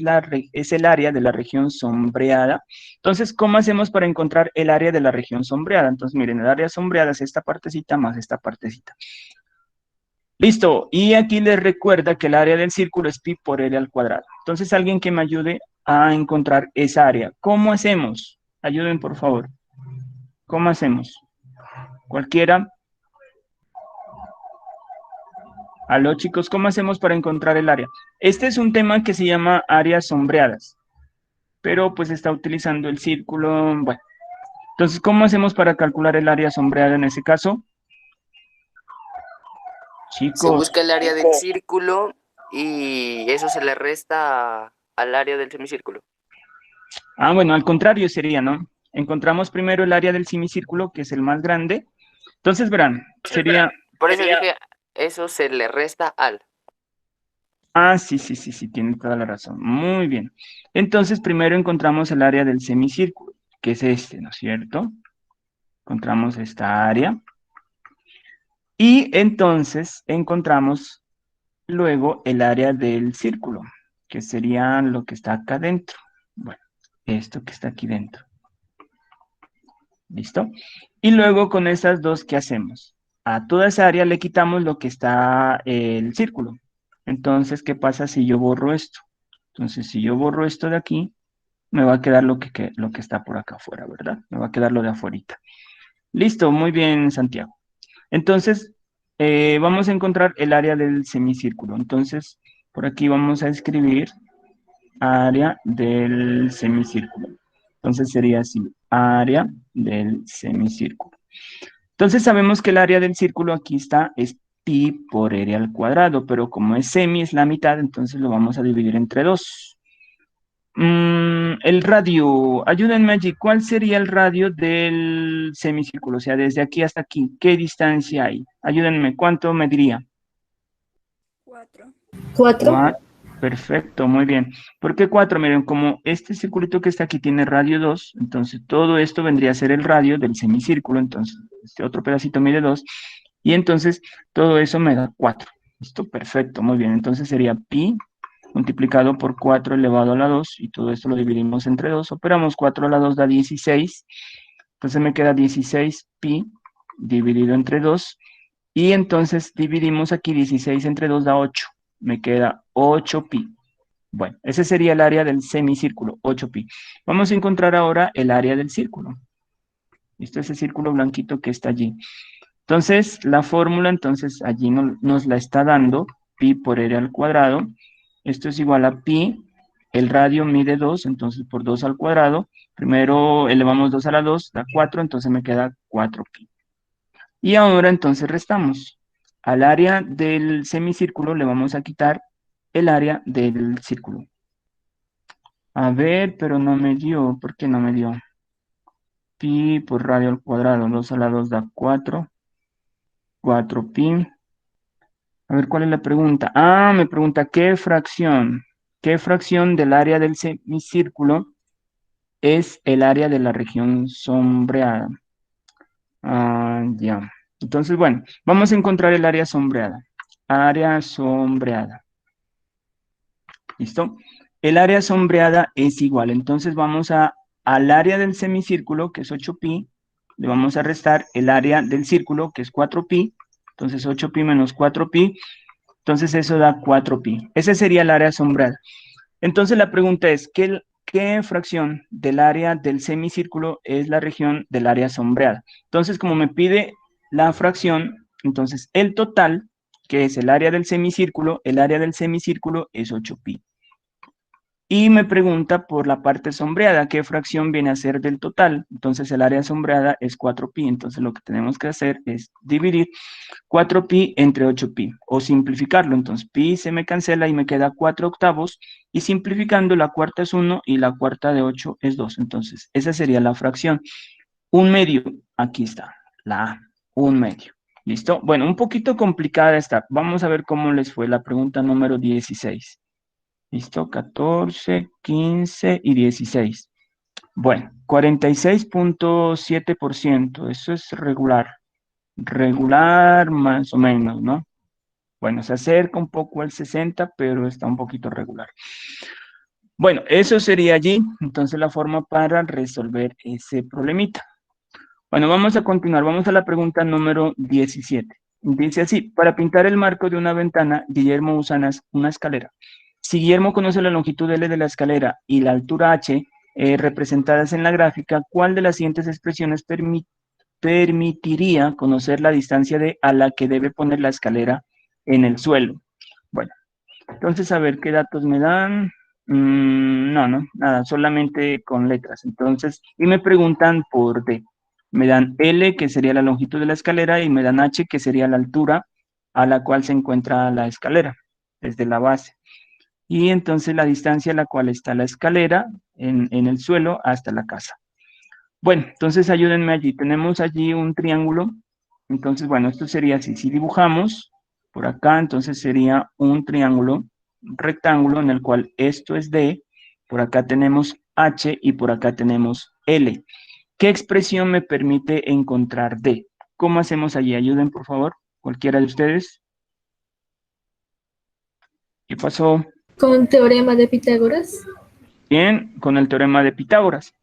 A: el área de la región sombreada? Entonces, ¿cómo hacemos para encontrar el área de la región sombreada? Entonces, miren, el área sombreada es esta partecita más esta partecita. Listo, y aquí les recuerda que el área del círculo es pi por L al cuadrado. Entonces, alguien que me ayude a encontrar esa área. ¿Cómo hacemos? Ayuden, por favor. ¿Cómo hacemos? Cualquiera. Aló, chicos, ¿cómo hacemos para encontrar el área? Este es un tema que se llama áreas sombreadas, pero pues está utilizando el círculo. Bueno, entonces, ¿cómo hacemos para calcular el área sombreada en ese caso?
E: Se
A: Chicos,
E: busca el área del círculo y eso se le resta al área del semicírculo.
A: bueno, al contrario sería, ¿no? Encontramos primero el área del semicírculo, que es el más grande. Entonces, verán, sería...
E: Por eso dije, eso se le resta al.
A: Sí, tienen toda la razón. Muy bien. Entonces, primero encontramos el área del semicírculo, que es este, ¿no es cierto? Encontramos esta área. Y entonces encontramos luego el área del círculo, que sería lo que está acá dentro. Bueno, esto que está aquí dentro. ¿Listo? Y luego con esas dos, ¿qué hacemos? A toda esa área le quitamos lo que está el círculo. Entonces, ¿qué pasa si yo borro esto? Entonces, si yo borro esto de aquí, me va a quedar lo que está por acá afuera, ¿verdad? Me va a quedar lo de afuerita. Listo, muy bien, Santiago. Entonces, vamos a encontrar el área del semicírculo. Entonces, por aquí vamos a escribir área del semicírculo. Entonces sería así, área del semicírculo. Entonces sabemos que el área del círculo aquí está, es pi por r al cuadrado, pero como es semi, es la mitad, entonces lo vamos a dividir entre 2. El radio, ayúdenme allí, ¿cuál sería el radio del semicírculo? O sea, desde aquí hasta aquí, ¿qué distancia hay? Ayúdenme, ¿cuánto me diría?
D: 4.
C: 4.
A: Perfecto, muy bien. ¿Por qué 4? Miren, como este circulito que está aquí tiene radio 2, entonces todo esto vendría a ser el radio del semicírculo, entonces este otro pedacito mide 2, y entonces todo eso me da 4. ¿Listo? Perfecto, muy bien. Entonces sería pi multiplicado por 4 elevado a la 2, y todo esto lo dividimos entre 2. Operamos 4 a la 2 da 16, entonces me queda 16 pi dividido entre 2, y entonces dividimos aquí 16 entre 2 da 8. Me queda 8 pi. Bueno, ese sería el área del semicírculo, 8 pi. Vamos a encontrar ahora el área del círculo. ¿Listo? Ese círculo blanquito que está allí. Entonces, la fórmula, entonces, allí nos la está dando, pi por r al cuadrado. Esto es igual a pi, el radio mide 2, entonces por 2 al cuadrado. Primero elevamos 2 a la 2, da 4, entonces me queda 4 pi. Y ahora entonces restamos. Al área del semicírculo le vamos a quitar el área del círculo. A ver, pero no me dio. ¿Por qué no me dio? Pi por radio al cuadrado. 2 a la 2 da 4. 4 pi. A ver, ¿cuál es la pregunta? Me pregunta, ¿qué fracción? ¿Qué fracción del área del semicírculo es el área de la región sombreada? Ya. Entonces, bueno, vamos a encontrar el área sombreada. Área sombreada. ¿Listo? El área sombreada es igual. Entonces vamos al área del semicírculo, que es 8 pi, le vamos a restar el área del círculo, que es 4 pi. Entonces 8 pi menos 4 pi. Entonces eso da 4 pi. Ese sería el área sombreada. Entonces la pregunta es, ¿qué qué fracción del área del semicírculo es la región del área sombreada. Entonces, como me pide la fracción, entonces el total, que es el área del semicírculo es 8pi. Y me pregunta por la parte sombreada, ¿qué fracción viene a ser del total? Entonces el área sombreada es 4pi, entonces lo que tenemos que hacer es dividir 4pi entre 8pi, o simplificarlo. Entonces pi se me cancela y me queda 4 octavos, y simplificando la cuarta es 1 y la cuarta de 8 es 2. Entonces esa sería la fracción. 1/2, aquí está, la A, 1/2. ¿Listo? Bueno, un poquito complicada está. Vamos a ver cómo les fue la pregunta número 16. ¿Listo? 14, 15 y 16. Bueno, 46.7%, eso es regular. Regular más o menos, ¿no? Bueno, se acerca un poco al 60, pero está un poquito regular. Bueno, eso sería allí, entonces la forma para resolver ese problemita. Bueno, vamos a continuar, vamos a la pregunta número 17. Dice así: para pintar el marco de una ventana, Guillermo usa una escalera. Si Guillermo conoce la longitud L de la escalera y la altura H representadas en la gráfica, ¿cuál de las siguientes expresiones permitiría conocer la distancia a la que debe poner la escalera en el suelo? Bueno, entonces a ver qué datos me dan. No, nada, solamente con letras. Entonces, y me preguntan por D. Me dan L, que sería la longitud de la escalera, y me dan H, que sería la altura a la cual se encuentra la escalera, desde la base. Y entonces la distancia a la cual está la escalera en el suelo hasta la casa. Bueno, entonces ayúdenme allí. Tenemos allí un triángulo. Entonces, bueno, esto sería así. Si dibujamos por acá, entonces sería un triángulo, un rectángulo en el cual esto es D, por acá tenemos H y por acá tenemos L. ¿Qué expresión me permite encontrar D? ¿Cómo hacemos allí? Ayuden, por favor, cualquiera de ustedes. ¿Qué pasó?
C: Con teorema de Pitágoras.
A: Bien, con el teorema de Pitágoras.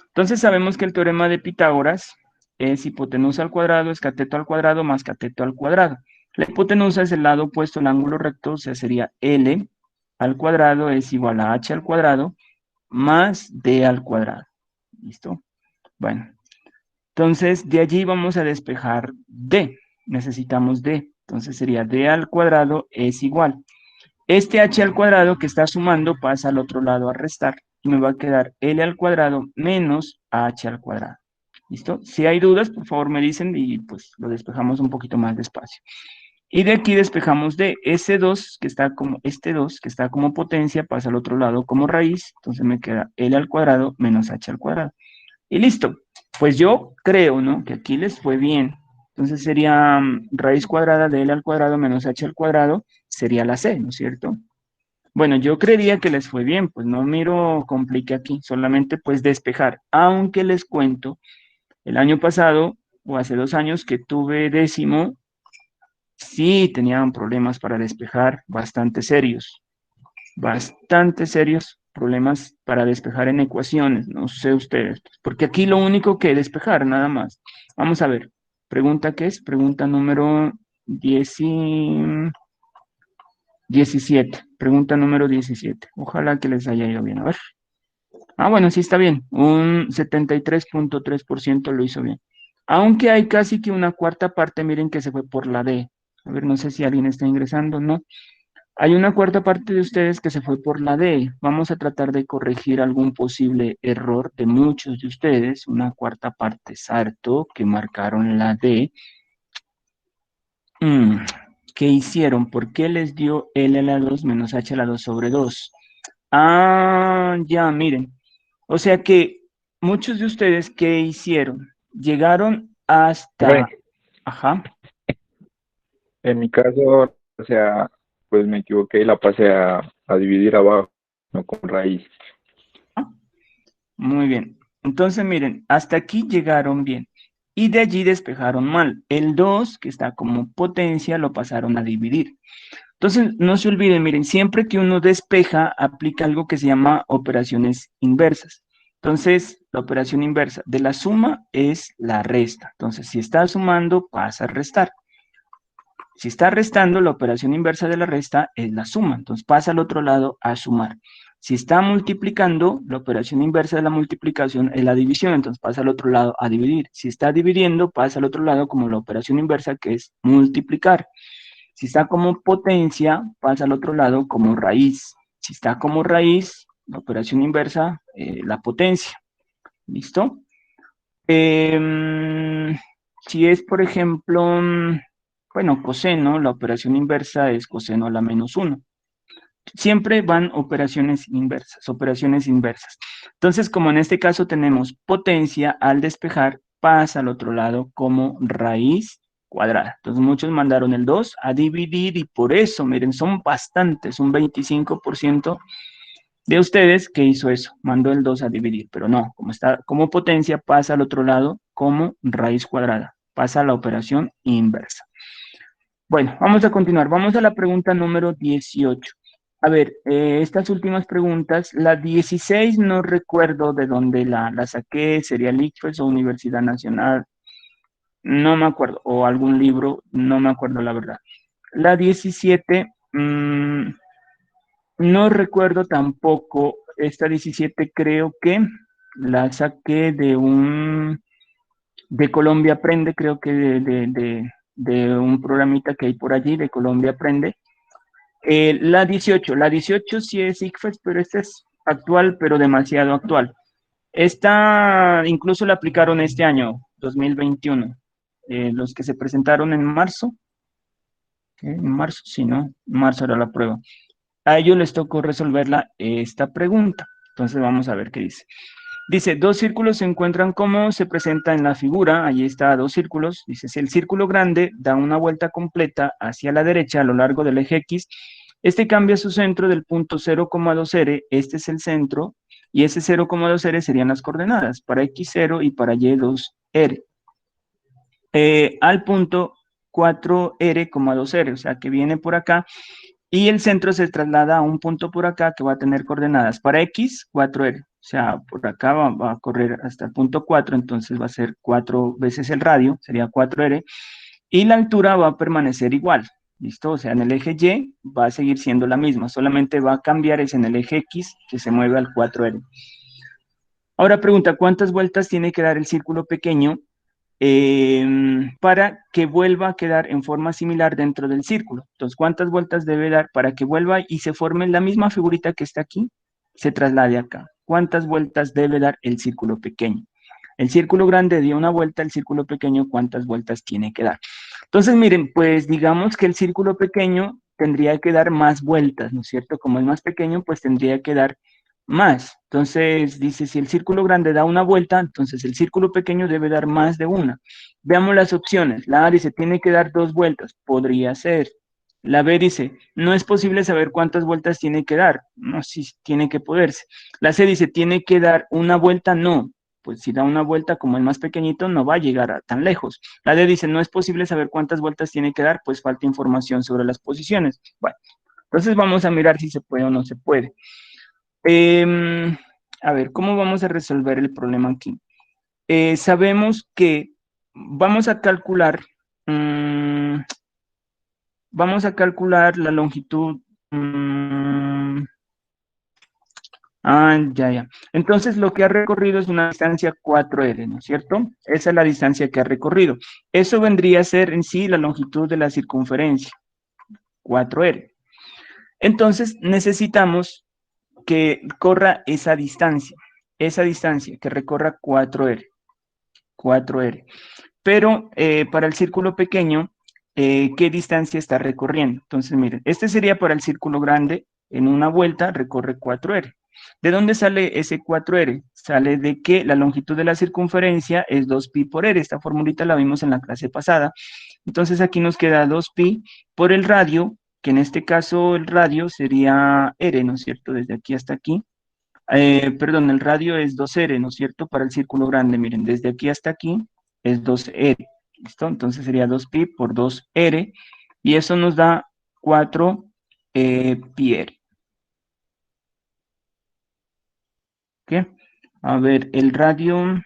A: Entonces sabemos que el teorema de Pitágoras es hipotenusa al cuadrado es cateto al cuadrado más cateto al cuadrado. La hipotenusa es el lado opuesto al ángulo recto, o sea, sería L al cuadrado es igual a H al cuadrado más D al cuadrado. ¿Listo? Bueno, entonces de allí vamos a despejar D. Necesitamos D. Entonces sería D al cuadrado es igual. Este H al cuadrado que está sumando pasa al otro lado a restar y me va a quedar L al cuadrado menos H al cuadrado. ¿Listo? Si hay dudas, por favor me dicen y pues lo despejamos un poquito más despacio. Y de aquí despejamos D. Este 2 que está como potencia pasa al otro lado como raíz, entonces me queda L al cuadrado menos H al cuadrado. Y listo. Pues yo creo, ¿no? Que aquí les fue bien. Entonces sería raíz cuadrada de L al cuadrado menos H al cuadrado, sería la C, ¿no es cierto? Bueno, yo creería que les fue bien, pues no miro complique aquí, solamente pues despejar. Aunque les cuento, el año pasado, o hace 2 años que tuve décimo, sí tenían problemas para despejar bastante serios, problemas para despejar en ecuaciones, no sé ustedes, porque aquí lo único que despejar, nada más. Vamos a ver, pregunta ¿qué es? Pregunta número 17, pregunta número 17. Ojalá que les haya ido bien, a ver. Ah, bueno, sí está bien, un 73.3% lo hizo bien. Aunque hay casi que una cuarta parte, miren que se fue por la D. A ver, no sé si alguien está ingresando, ¿no? Hay una cuarta parte de ustedes que se fue por la D. Vamos a tratar de corregir algún posible error de muchos de ustedes. Una cuarta parte sarto que marcaron la D. ¿Qué hicieron? ¿Por qué les dio L a la 2 menos H a la 2 sobre 2? Ah, ya, miren. O sea que muchos de ustedes, ¿qué hicieron? Llegaron hasta...
B: Profe,
A: Ajá.
B: en mi caso, o sea, pues me equivoqué y la pasé a dividir abajo, no con raíz.
A: Muy bien. Entonces, miren, hasta aquí llegaron bien. Y de allí despejaron mal. El 2, que está como potencia, lo pasaron a dividir. Entonces, no se olviden, miren, siempre que uno despeja, aplica algo que se llama operaciones inversas. Entonces, la operación inversa de la suma es la resta. Entonces, si está sumando, pasa a restar. Si está restando, la operación inversa de la resta es la suma. Entonces, pasa al otro lado a sumar. Si está multiplicando, la operación inversa de la multiplicación es la división, entonces pasa al otro lado a dividir. Si está dividiendo, pasa al otro lado como la operación inversa, que es multiplicar. Si está como potencia, pasa al otro lado como raíz. Si está como raíz, la operación inversa, la potencia. ¿Listo? Si es, por ejemplo, bueno, coseno, la operación inversa es coseno a la menos 1. Siempre van operaciones inversas, operaciones inversas. Entonces, como en este caso tenemos potencia, al despejar, pasa al otro lado como raíz cuadrada. Entonces, muchos mandaron el 2 a dividir y por eso, miren, son bastantes, un 25% de ustedes que hizo eso, mandó el 2 a dividir, pero no, como está como potencia, pasa al otro lado como raíz cuadrada, pasa a la operación inversa. Bueno, vamos a continuar. Vamos a la pregunta número 18. A ver, estas últimas preguntas, la 16 no recuerdo de dónde la saqué, sería el ICFES o Universidad Nacional, no me acuerdo, o algún libro, no me acuerdo la verdad. La 17, no recuerdo tampoco, esta 17 creo que la saqué de Colombia Aprende, creo que de un programita que hay por allí, de Colombia Aprende. La 18 sí es ICFES, pero esta es actual, pero demasiado actual. Esta incluso la aplicaron este año, 2021. Los que se presentaron en marzo, en marzo, sí, ¿no? En marzo era la prueba. A ellos les tocó resolverla esta pregunta. Entonces vamos a ver qué dice. Dice, dos círculos se encuentran como se presenta en la figura. Allí está, dos círculos. Dice, si el círculo grande da una vuelta completa hacia la derecha a lo largo del eje X, este cambia su centro del punto 0,2R, este es el centro, y ese 0,2R serían las coordenadas para X0 y para Y2R. Al punto 4R,2R, o sea que viene por acá, y el centro se traslada a un punto por acá que va a tener coordenadas para X, 4R. O sea, por acá va a correr hasta el punto 4, entonces va a ser 4 veces el radio, sería 4R. Y la altura va a permanecer igual, ¿listo? O sea, en el eje Y va a seguir siendo la misma, solamente va a cambiar es en el eje X que se mueve al 4R. Ahora pregunta, ¿cuántas vueltas tiene que dar el círculo pequeño para que vuelva a quedar en forma similar dentro del círculo? Entonces, ¿cuántas vueltas debe dar para que vuelva y se forme la misma figurita que está aquí, se traslade acá? ¿Cuántas vueltas debe dar el círculo pequeño? El círculo grande dio una vuelta, el círculo pequeño, ¿cuántas vueltas tiene que dar? Entonces, miren, pues digamos que el círculo pequeño tendría que dar más vueltas, ¿no es cierto? Como es más pequeño, pues tendría que dar más. Entonces, dice, si el círculo grande da una vuelta, entonces el círculo pequeño debe dar más de una. Veamos las opciones. La A dice, tiene que dar 2 vueltas. Podría ser. La B dice, no es posible saber cuántas vueltas tiene que dar. No, sí, tiene que poderse. La C dice, tiene que dar una vuelta. No, pues si da una vuelta como el más pequeñito, no va a llegar a tan lejos. La D dice, no es posible saber cuántas vueltas tiene que dar, pues falta información sobre las posiciones. Bueno, entonces vamos a mirar si se puede o no se puede. A ver, ¿cómo vamos a resolver el problema aquí? Sabemos que vamos a calcular la longitud. Ya. Entonces, lo que ha recorrido es una distancia 4R, ¿no es cierto? Esa es la distancia que ha recorrido. Eso vendría a ser en sí la longitud de la circunferencia, 4R. Entonces, necesitamos que corra esa distancia, que recorra 4R. Pero para el círculo pequeño, ¿qué distancia está recorriendo? Entonces, miren, este sería para el círculo grande, en una vuelta recorre 4R. ¿De dónde sale ese 4R? Sale de que la longitud de la circunferencia es 2pi por r. Esta formulita la vimos en la clase pasada. Entonces aquí nos queda 2pi por el radio, que en este caso el radio sería r, ¿no es cierto? Desde aquí hasta aquí. Perdón, el radio es 2r, ¿no es cierto? Para el círculo grande, miren, desde aquí hasta aquí es 2r, ¿listo? Entonces sería 2pi por 2r, y eso nos da 4 pi r. ¿Qué? A ver, el radio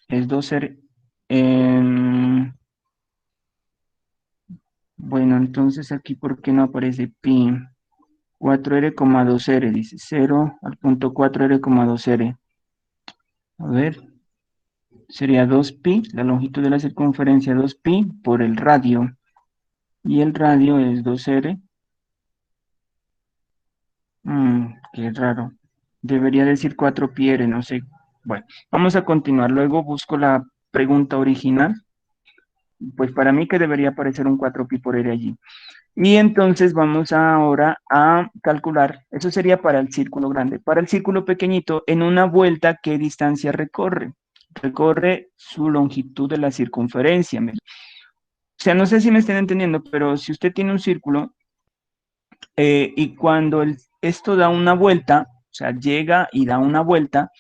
A: es 2r. Bueno, entonces aquí, ¿por qué no aparece pi? 4R, 2R, dice 0 al punto 4R, 2R. A ver, sería 2pi, la longitud de la circunferencia 2pi por el radio. Y el radio es 2R. Qué raro. Debería decir 4πr, no sé. Bueno, vamos a continuar. Luego busco la pregunta original. Pues para mí que debería aparecer un 4pi por r allí. Y entonces vamos ahora a calcular, eso sería para el círculo grande. Para el círculo pequeñito, en una vuelta, ¿qué distancia recorre? Recorre su longitud de la circunferencia. O sea, no sé si me estén entendiendo, pero si usted tiene un círculo y cuando esto da una vuelta, o sea, llega y da una vuelta,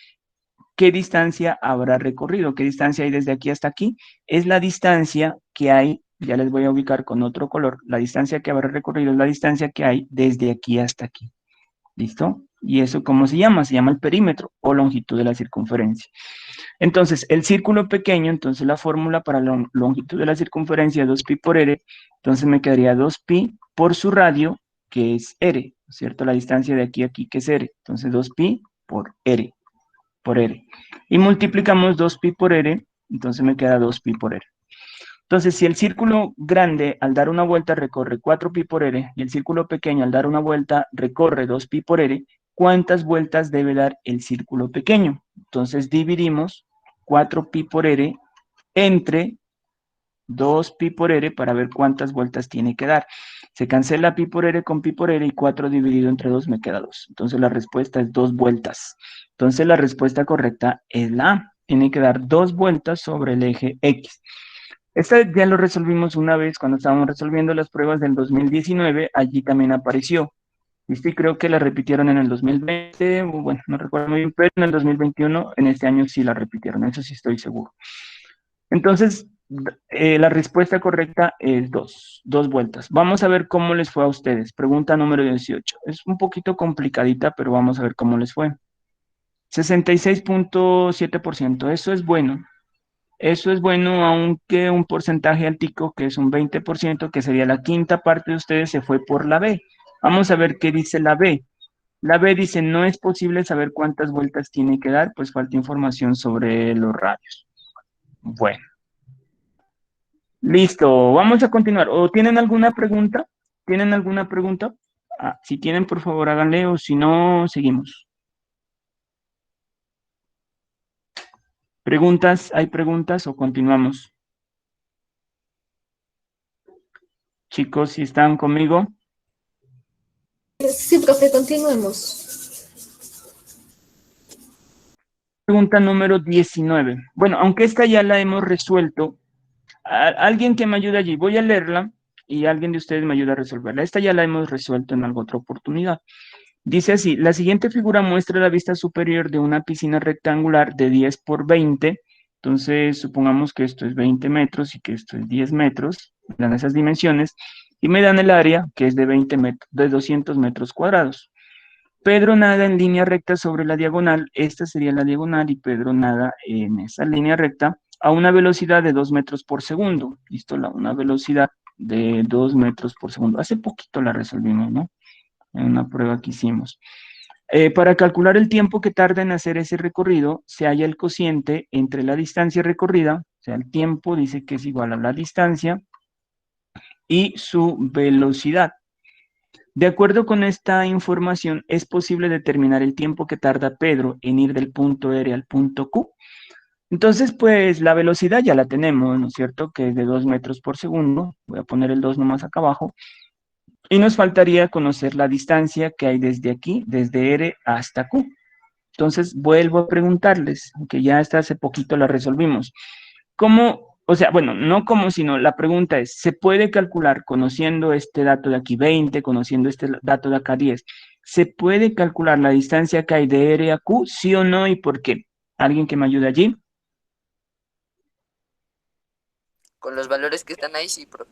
A: ¿qué distancia habrá recorrido? ¿Qué distancia hay desde aquí hasta aquí? Es la distancia que hay, ya les voy a ubicar con otro color, la distancia que habrá recorrido es la distancia que hay desde aquí hasta aquí. ¿Listo? ¿Y eso cómo se llama? Se llama el perímetro o longitud de la circunferencia. Entonces, el círculo pequeño, entonces la fórmula para la longitud de la circunferencia es 2pi por r, entonces me quedaría 2pi por su radio, que es r, ¿cierto? La distancia de aquí a aquí, que es r. Entonces, 2pi por r. Y multiplicamos 2pi por r, entonces me queda 2pi por r. Entonces, si el círculo grande al dar una vuelta recorre 4pi por r y el círculo pequeño al dar una vuelta recorre 2pi por r, ¿cuántas vueltas debe dar el círculo pequeño? Entonces dividimos 4pi por r entre 2pi por r para ver cuántas vueltas tiene que dar. Se cancela pi por r con pi por r y 4 dividido entre 2 me queda 2. Entonces la respuesta es 2 vueltas. Entonces la respuesta correcta es la A. Tiene que dar 2 vueltas sobre el eje X. Esta ya lo resolvimos una vez cuando estábamos resolviendo las pruebas del 2019. Allí también apareció. Y sí, creo que la repitieron en el 2020, o bueno, no recuerdo muy bien, pero en el 2021, en este año sí la repitieron, eso sí estoy seguro. Entonces, la respuesta correcta es 2 vueltas. Vamos a ver cómo les fue a ustedes. Pregunta número 18. Es un poquito complicadita, pero vamos a ver cómo les fue. 66.7%, eso es bueno. Eso es bueno, aunque un porcentaje altico, que es un 20%, que sería la quinta parte de ustedes, se fue por la B. Vamos a ver qué dice la B. La B dice, no es posible saber cuántas vueltas tiene que dar, pues falta información sobre los radios. Bueno. Listo, vamos a continuar. ¿O tienen alguna pregunta? ¿Tienen alguna pregunta? Si tienen, por favor, háganle, o si no, seguimos. ¿Preguntas? ¿Hay preguntas o continuamos? Chicos, si están conmigo.
C: Sí, profe, continuemos.
A: Pregunta número 19. Bueno, aunque esta ya la hemos resuelto, alguien que me ayude allí, voy a leerla y alguien de ustedes me ayuda a resolverla. Esta ya la hemos resuelto en alguna otra oportunidad. Dice así, la siguiente figura muestra la vista superior de una piscina rectangular de 10 por 20. Entonces, supongamos que esto es 20 metros y que esto es 10 metros. Me dan esas dimensiones y me dan el área, que es de 20 metros, de 200 metros cuadrados. Pedro nada en línea recta sobre la diagonal. Esta sería la diagonal y Pedro nada en esa línea recta a una velocidad de 2 metros por segundo. ¿Listo? Una velocidad de 2 metros por segundo. Hace poquito la resolvimos, ¿no? En una prueba que hicimos. Para calcular el tiempo que tarda en hacer ese recorrido, se halla el cociente entre la distancia recorrida, o sea, el tiempo dice que es igual a la distancia, y su velocidad. De acuerdo con esta información, es posible determinar el tiempo que tarda Pedro en ir del punto R al punto Q. Entonces, pues, la velocidad ya la tenemos, ¿no es cierto? Que es de 2 metros por segundo. Voy a poner el 2 nomás acá abajo. Y nos faltaría conocer la distancia que hay desde aquí, desde R hasta Q. Entonces, vuelvo a preguntarles, aunque ya hasta hace poquito la resolvimos. ¿Cómo? O sea, bueno, no cómo, sino la pregunta es, ¿se puede calcular conociendo este dato de aquí 20, conociendo este dato de acá 10? ¿Se puede calcular la distancia que hay de R a Q, sí o no, y por qué? ¿Alguien que me ayude allí?
E: Con los valores que están ahí, sí, profe.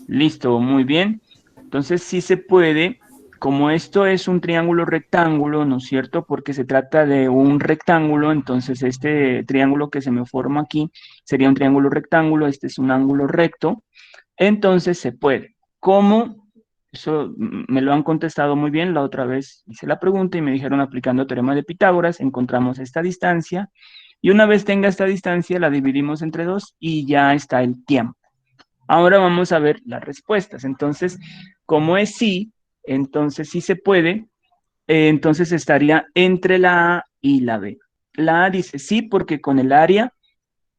A: Listo, muy bien. Entonces sí se puede, como esto es un triángulo rectángulo, ¿no es cierto? Porque se trata de un rectángulo, entonces este triángulo que se me forma aquí sería un triángulo rectángulo, este es un ángulo recto, entonces se puede. ¿Cómo? Eso me lo han contestado muy bien. La otra vez hice la pregunta y me dijeron aplicando teorema de Pitágoras, encontramos esta distancia y una vez tenga esta distancia la dividimos entre 2 y ya está el tiempo. Ahora vamos a ver las respuestas. Entonces, como es sí, entonces sí se puede, entonces estaría entre la A y la B. La A dice sí porque con el área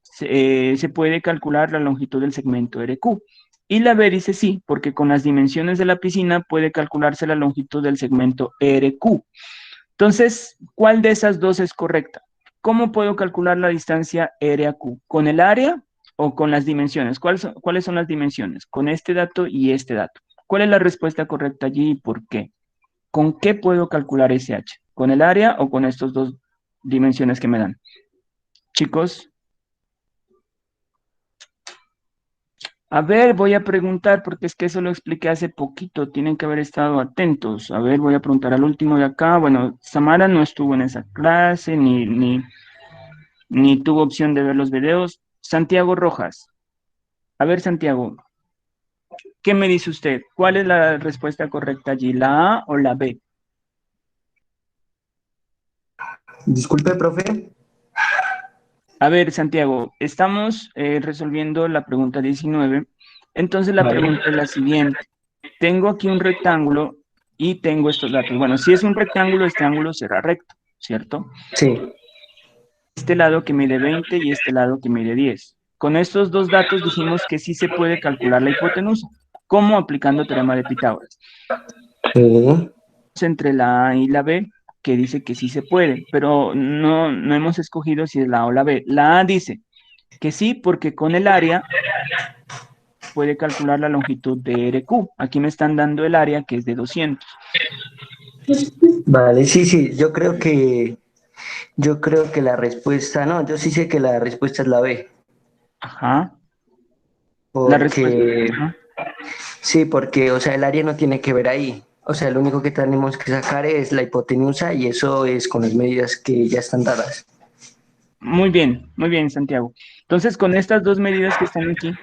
A: se puede calcular la longitud del segmento RQ. Y la B dice sí, porque con las dimensiones de la piscina puede calcularse la longitud del segmento RQ. Entonces, ¿cuál de esas dos es correcta? ¿Cómo puedo calcular la distancia R a Q? ¿Con el área o con las dimensiones? ¿Cuáles son las dimensiones? Con este dato y este dato. ¿Cuál es la respuesta correcta allí y por qué? ¿Con qué puedo calcular ese H? ¿Con el área o con estas dos dimensiones que me dan? Chicos. A ver, voy a preguntar, porque es que eso lo expliqué hace poquito, tienen que haber estado atentos. A ver, voy a preguntar al último de acá. Bueno, Samara no estuvo en esa clase, ni tuvo opción de ver los videos. Santiago Rojas. A ver, Santiago, ¿qué me dice usted? ¿Cuál es la respuesta correcta allí, la A o la B?
F: Disculpe, profe.
A: A ver, Santiago, estamos resolviendo la pregunta 19. Entonces la pregunta es la siguiente. Tengo aquí un rectángulo y tengo estos datos. Bueno, si es un rectángulo, este ángulo será recto, ¿cierto?
F: Sí.
A: Este lado que mide 20 y este lado que mide 10. Con estos dos datos dijimos que sí se puede calcular la hipotenusa. ¿Cómo? Aplicando teorema de Pitágoras.
F: Sí.
A: Entre la A y la B, que dice que sí se puede, pero no hemos escogido si es la A o la B. La A dice que sí, porque con el área puede calcular la longitud de RQ. Aquí me están dando el área, que es de 200.
F: Vale, sí, sí, yo creo que la respuesta, no, yo sí sé que la respuesta es la B,
A: Ajá. La respuesta.
F: porque,
A: Ajá.
F: sí, porque, o sea, el área no tiene que ver ahí. O sea, lo único que tenemos que sacar es la hipotenusa y eso es con las medidas que ya están dadas.
A: Muy bien, Santiago. Entonces, con estas dos medidas que están aquí,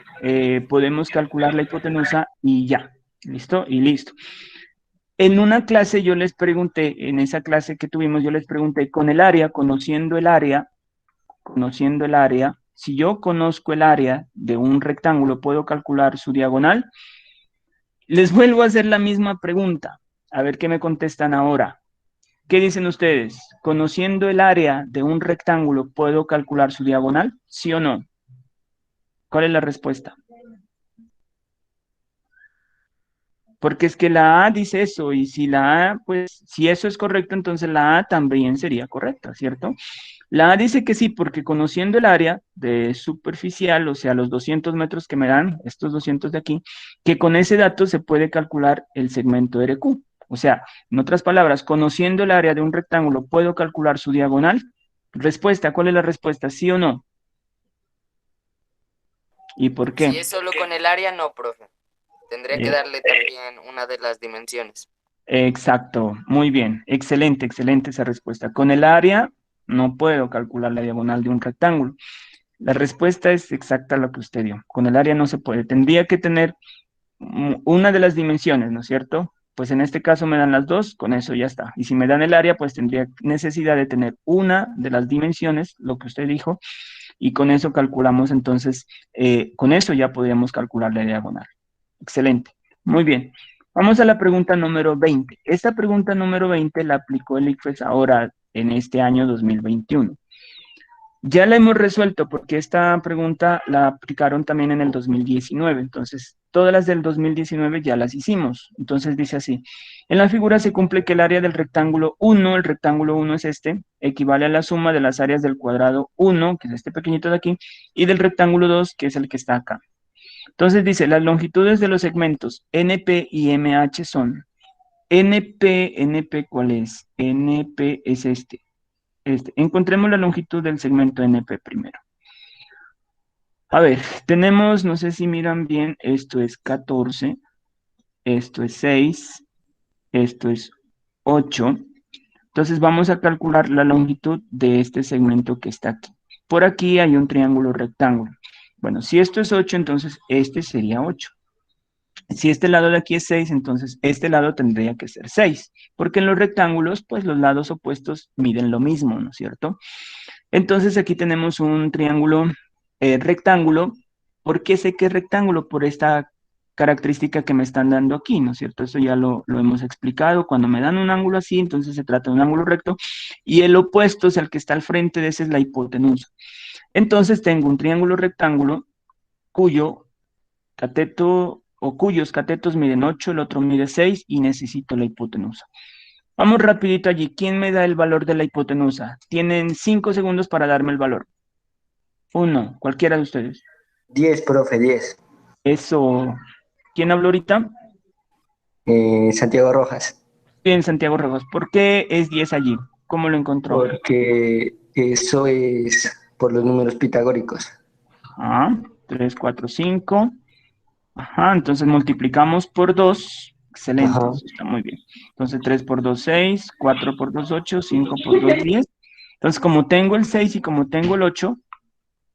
A: podemos calcular la hipotenusa y ya. ¿Listo? Y listo. En una clase yo les pregunté, en esa clase que tuvimos, yo les pregunté, con el área, conociendo el área, si yo conozco el área de un rectángulo, ¿puedo calcular su diagonal? Les vuelvo a hacer la misma pregunta, a ver qué me contestan ahora. ¿Qué dicen ustedes? Conociendo el área de un rectángulo, ¿puedo calcular su diagonal? ¿Sí o no? ¿Cuál es la respuesta? Porque es que la A dice eso, y si la A, pues, si eso es correcto, entonces la A también sería correcta, ¿cierto? La A dice que sí, porque conociendo el área de superficial, o sea, los 200 metros que me dan, estos 200 de aquí, que con ese dato se puede calcular el segmento RQ. O sea, en otras palabras, conociendo el área de un rectángulo, ¿puedo calcular su diagonal? Respuesta, ¿cuál es la respuesta? ¿Sí o no? ¿Y por
E: Si
A: qué?
E: es solo con el área, no, profe. Tendría que
A: Eh,
E: darle también una de las dimensiones.
A: exacto, muy bien, excelente, excelente esa respuesta. Con el área no puedo calcular la diagonal de un rectángulo. La respuesta es exacta a lo que usted dio. Con el área no se puede. Tendría que tener una de las dimensiones, ¿no es cierto? Pues en este caso me dan las dos, con eso ya está. Y si me dan el área, pues tendría necesidad de tener una de las dimensiones, lo que usted dijo, y con eso calculamos entonces, con eso ya podríamos calcular la diagonal. Excelente. Muy bien. Vamos a la pregunta número 20. Esta pregunta número 20 la aplicó el ICFES ahora en este año 2021. Ya la hemos resuelto porque esta pregunta la aplicaron también en el 2019. Entonces, todas las del 2019 ya las hicimos. Entonces dice así, en la figura se cumple que el área del rectángulo 1, el rectángulo 1 es este, equivale a la suma de las áreas del cuadrado 1, que es este pequeñito de aquí, y del rectángulo 2, que es el que está acá. Entonces dice, las longitudes de los segmentos NP y MH son NP, ¿cuál es? NP es este. Encontremos la longitud del segmento NP primero. A ver, tenemos, no sé si miran bien, esto es 14, esto es 6, esto es 8. Entonces vamos a calcular la longitud de este segmento que está aquí. Por aquí hay un triángulo rectángulo. Bueno, si esto es 8, entonces este sería 8. Si este lado de aquí es 6, entonces este lado tendría que ser 6, porque en los rectángulos, pues los lados opuestos miden lo mismo, ¿no es cierto? Entonces aquí tenemos un triángulo rectángulo. ¿Por qué sé que es rectángulo? Por esta característica que me están dando aquí, ¿no es cierto? Eso ya lo hemos explicado. Cuando me dan un ángulo así, entonces se trata de un ángulo recto, y el opuesto, o sea, el que está al frente de ese es la hipotenusa. Entonces tengo un triángulo rectángulo cuyo cateto o cuyos catetos miden 8, el otro mide 6 y necesito la hipotenusa. Vamos rapidito allí. ¿Quién me da el valor de la hipotenusa? Tienen 5 segundos para darme el valor. Uno, cualquiera de ustedes.
F: 10, profe, 10.
A: Eso. ¿Quién habló ahorita?
F: Santiago Rojas.
A: Bien, Santiago Rojas. ¿Por qué es 10 allí? ¿Cómo lo encontró?
F: Porque eso es por los números pitagóricos.
A: Ah, 3, 4, 5. Ajá, entonces multiplicamos por 2. Excelente,
F: Ajá.
A: eso está muy bien. Entonces 3 por 2, 6, 4 por 2, 8, 5 por 2, 10. Entonces como tengo el 6 y como tengo el 8,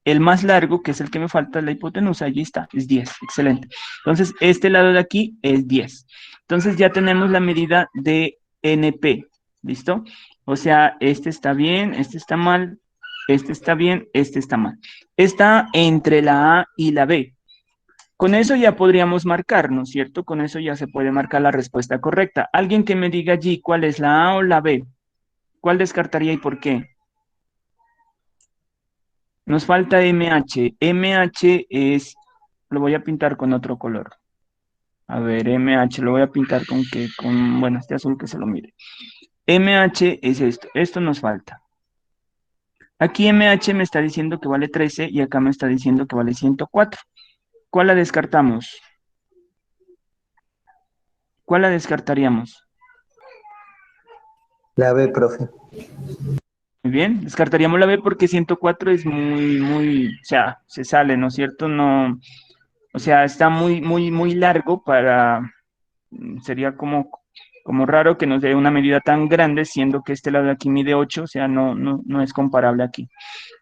A: el más largo, que es el que me falta, es la hipotenusa, allí está, es 10, excelente. Entonces este lado de aquí es 10. Entonces ya tenemos la medida de NP, ¿listo? O sea, este está bien, este está mal, este está bien, este está mal. Está entre la A y la B. Con eso ya podríamos marcar, ¿no es cierto? Con eso ya se puede marcar la respuesta correcta. Alguien que me diga allí cuál es la A o la B. ¿Cuál descartaría y por qué? Nos falta MH. MH es, lo voy a pintar con otro color. A ver, MH, lo voy a pintar con que, bueno, este azul que se lo mire. MH es esto. Esto nos falta. Aquí MH me está diciendo que vale 13 y acá me está diciendo que vale 104. ¿Cuál la descartamos? ¿Cuál la descartaríamos?
F: La B, profe.
A: Muy bien, descartaríamos la B porque 104 es muy, o sea, se sale, ¿no es cierto? No, o sea, está muy largo para, sería como raro que nos dé una medida tan grande, siendo que este lado de aquí mide 8, o sea, no es comparable aquí.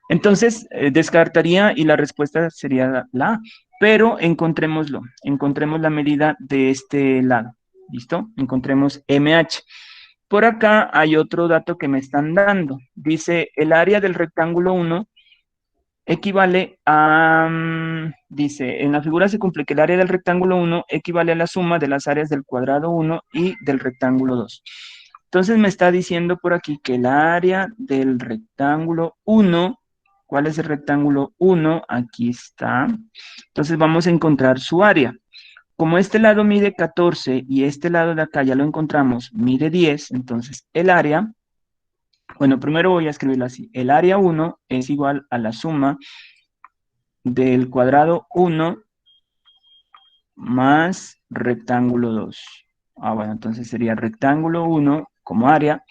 A: Entonces, descartaría y la respuesta sería la A, pero encontremos la medida de este lado, ¿listo? Encontremos MH. Por acá hay otro dato que me están dando. Dice, el área del rectángulo 1 equivale a, dice, en la figura se cumple que el área del rectángulo 1 equivale a la suma de las áreas del cuadrado 1 y del rectángulo 2. Entonces me está diciendo por aquí que el área del rectángulo 1, ¿cuál es el rectángulo 1? Aquí está. Entonces vamos a encontrar su área. Como este lado mide 14 y este lado de acá ya lo encontramos, mide 10, entonces el área, bueno, primero voy a escribirlo así. El área 1 es igual a la suma del cuadrado 1 más rectángulo 2. Bueno, entonces sería rectángulo 1 como área,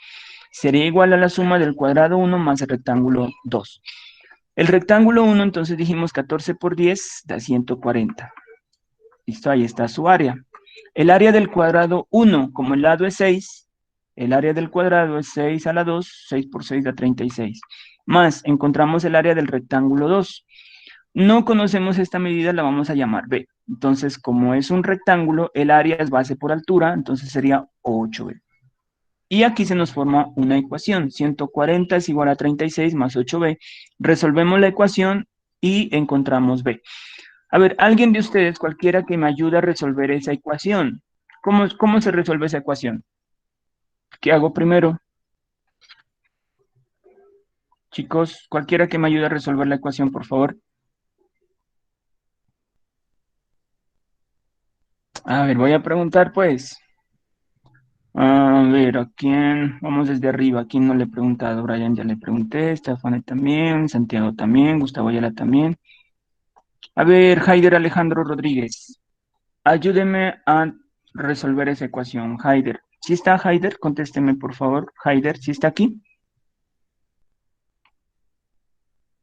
A: sería igual a la suma del cuadrado 1 más el rectángulo 2. El rectángulo 1, entonces dijimos 14 por 10 da 140. Listo, ahí está su área. El área del cuadrado 1, como el lado es 6, el área del cuadrado es 6 a la 2, 6 por 6 da 36. Más, encontramos el área del rectángulo 2. No conocemos esta medida, la vamos a llamar B. Entonces, como es un rectángulo, el área es base por altura, entonces sería 8B. Y aquí se nos forma una ecuación. 140 es igual a 36 más 8B. Resolvemos la ecuación y encontramos B. A ver, alguien de ustedes, cualquiera que me ayude a resolver esa ecuación. ¿Cómo se resuelve esa ecuación? ¿Qué hago primero? Chicos, cualquiera que me ayude a resolver la ecuación, por favor. A ver, voy a preguntar, pues. A ver, ¿a quién? Vamos desde arriba. ¿A quién no le he preguntado? Brian ya le pregunté, Estefane también, Santiago también, Gustavo Ayala también. A ver, Haider Alejandro Rodríguez, ayúdeme a resolver esa ecuación. Haider, ¿sí está Haider? Contésteme, por favor. Haider, ¿sí está aquí?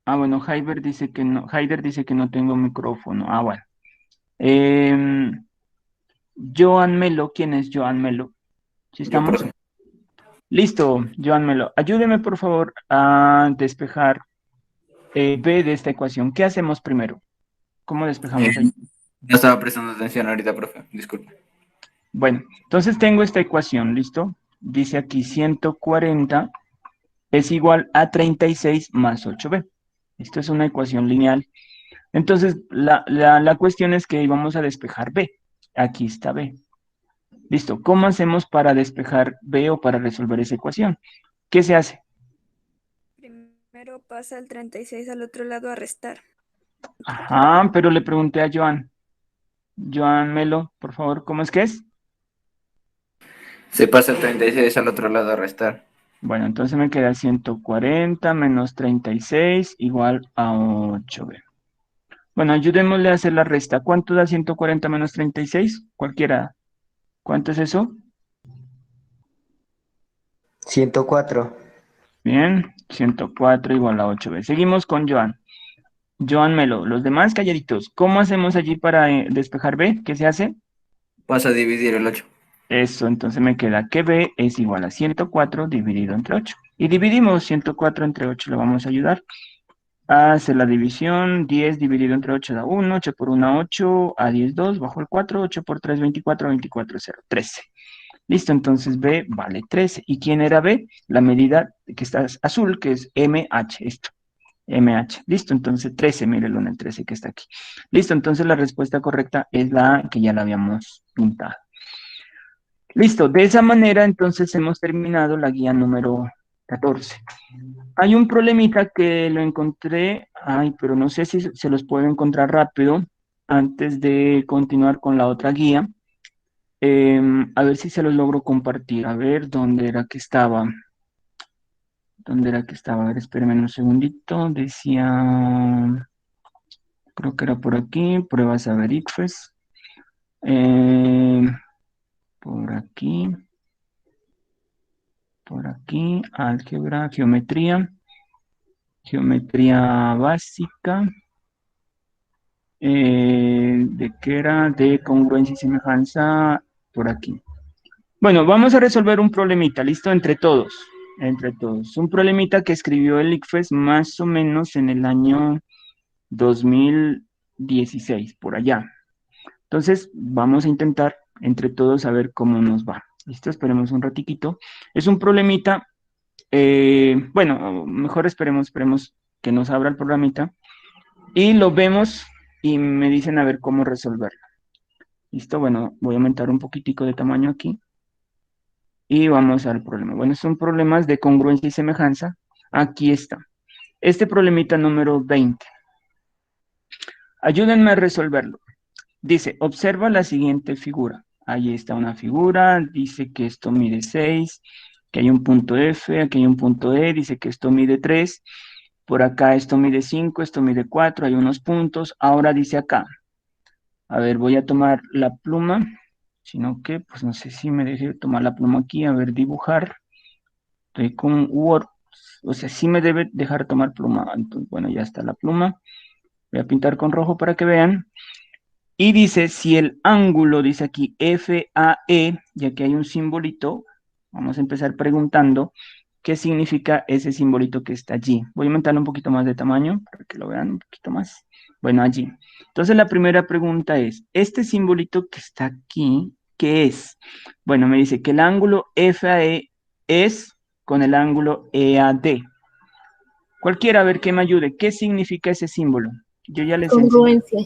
A: Bueno, Haider dice que no tengo micrófono. Bueno. Joan Melo, ¿quién es Joan Melo? ¿Sí estamos? Listo, Joan Melo. Ayúdeme, por favor, a despejar B de esta ecuación. ¿Qué hacemos primero? ¿Cómo despejamos ahí?
G: No estaba prestando atención ahorita, profe. Disculpe.
A: Bueno, entonces tengo esta ecuación, ¿listo? Dice aquí 140 es igual a 36 más 8b. Esto es una ecuación lineal. Entonces, la cuestión es que vamos a despejar b. Aquí está b. Listo. ¿Cómo hacemos para despejar b o para resolver esa ecuación? ¿Qué se hace?
D: Primero pasa el 36 al otro lado a restar.
A: Ajá, pero le pregunté a Joan. Joan Melo, por favor, ¿cómo es que es?
G: Se pasa el 36 al otro lado a restar.
A: Bueno, entonces me queda 140 menos 36 igual a 8b. Bueno, ayudémosle a hacer la resta. ¿Cuánto da 140 menos 36? Cualquiera. ¿Cuánto es eso?
F: 104.
A: Bien, 104 igual a 8b. Seguimos con Joan. Joan Melo, los demás calladitos. ¿Cómo hacemos allí para despejar b? ¿Qué se hace?
G: Pasa a dividir el 8.
A: Eso, entonces me queda que b es igual a 104 dividido entre 8. Y dividimos 104 entre 8, le vamos a ayudar. Hace la división, 10 dividido entre 8 da 1, 8 por 1, 8, a 10, 2, bajo el 4, 8 por 3, 24, 24, 0, 13. Listo, entonces B vale 13. ¿Y quién era B? La medida que está azul, que es MH, esto, MH. Listo, entonces 13, mírenlo en el 13 que está aquí. Listo, entonces la respuesta correcta es la que ya la habíamos pintado. Listo, de esa manera entonces hemos terminado la guía número 14. Hay un problemita que lo encontré, pero no sé si se los puedo encontrar rápido antes de continuar con la otra guía. A ver si se los logro compartir. A ver, ¿dónde era que estaba? ¿Dónde era que estaba? A ver, espérenme un segundito. Decía, creo que era por aquí, pruebas a ver ICFES. Por aquí, álgebra, geometría básica. ¿De qué era? De congruencia y semejanza, por aquí. Bueno, vamos a resolver un problemita, ¿listo? Entre todos, entre todos. Un problemita que escribió el ICFES más o menos en el año 2016, por allá. Entonces, vamos a intentar entre todos a ver cómo nos va. ¿Listo? Esperemos un ratiquito. Es un problemita, bueno, mejor esperemos que nos abra el programita y lo vemos y me dicen a ver cómo resolverlo. ¿Listo? Bueno, voy a aumentar un poquitico de tamaño aquí. Y vamos al problema. Bueno, son problemas de congruencia y semejanza. Aquí está. Este problemita número 20. Ayúdenme a resolverlo. Dice, observa la siguiente figura. Ahí está una figura. Dice que esto mide 6, que hay un punto F, aquí hay un punto E. Dice que esto mide 3. Por acá esto mide 5, esto mide 4. Hay unos puntos. Ahora dice acá. A ver, voy a tomar la pluma. Sino que, pues no sé si me deje tomar la pluma aquí. A ver, dibujar. Estoy con Word, o sea, sí me debe dejar tomar pluma. Entonces, bueno, ya está la pluma. Voy a pintar con rojo para que vean. Y dice, si el ángulo, dice aquí FAE, ya que hay un simbolito, vamos a empezar preguntando qué significa ese simbolito que está allí. Voy a aumentarle un poquito más de tamaño para que lo vean un poquito más. Bueno, allí. Entonces, la primera pregunta es, este simbolito que está aquí, ¿qué es? Bueno, me dice que el ángulo FAE es con el ángulo EAD. Cualquiera, a ver que me ayude. ¿Qué significa ese símbolo? Yo ya les enseñé.
C: Congruencia.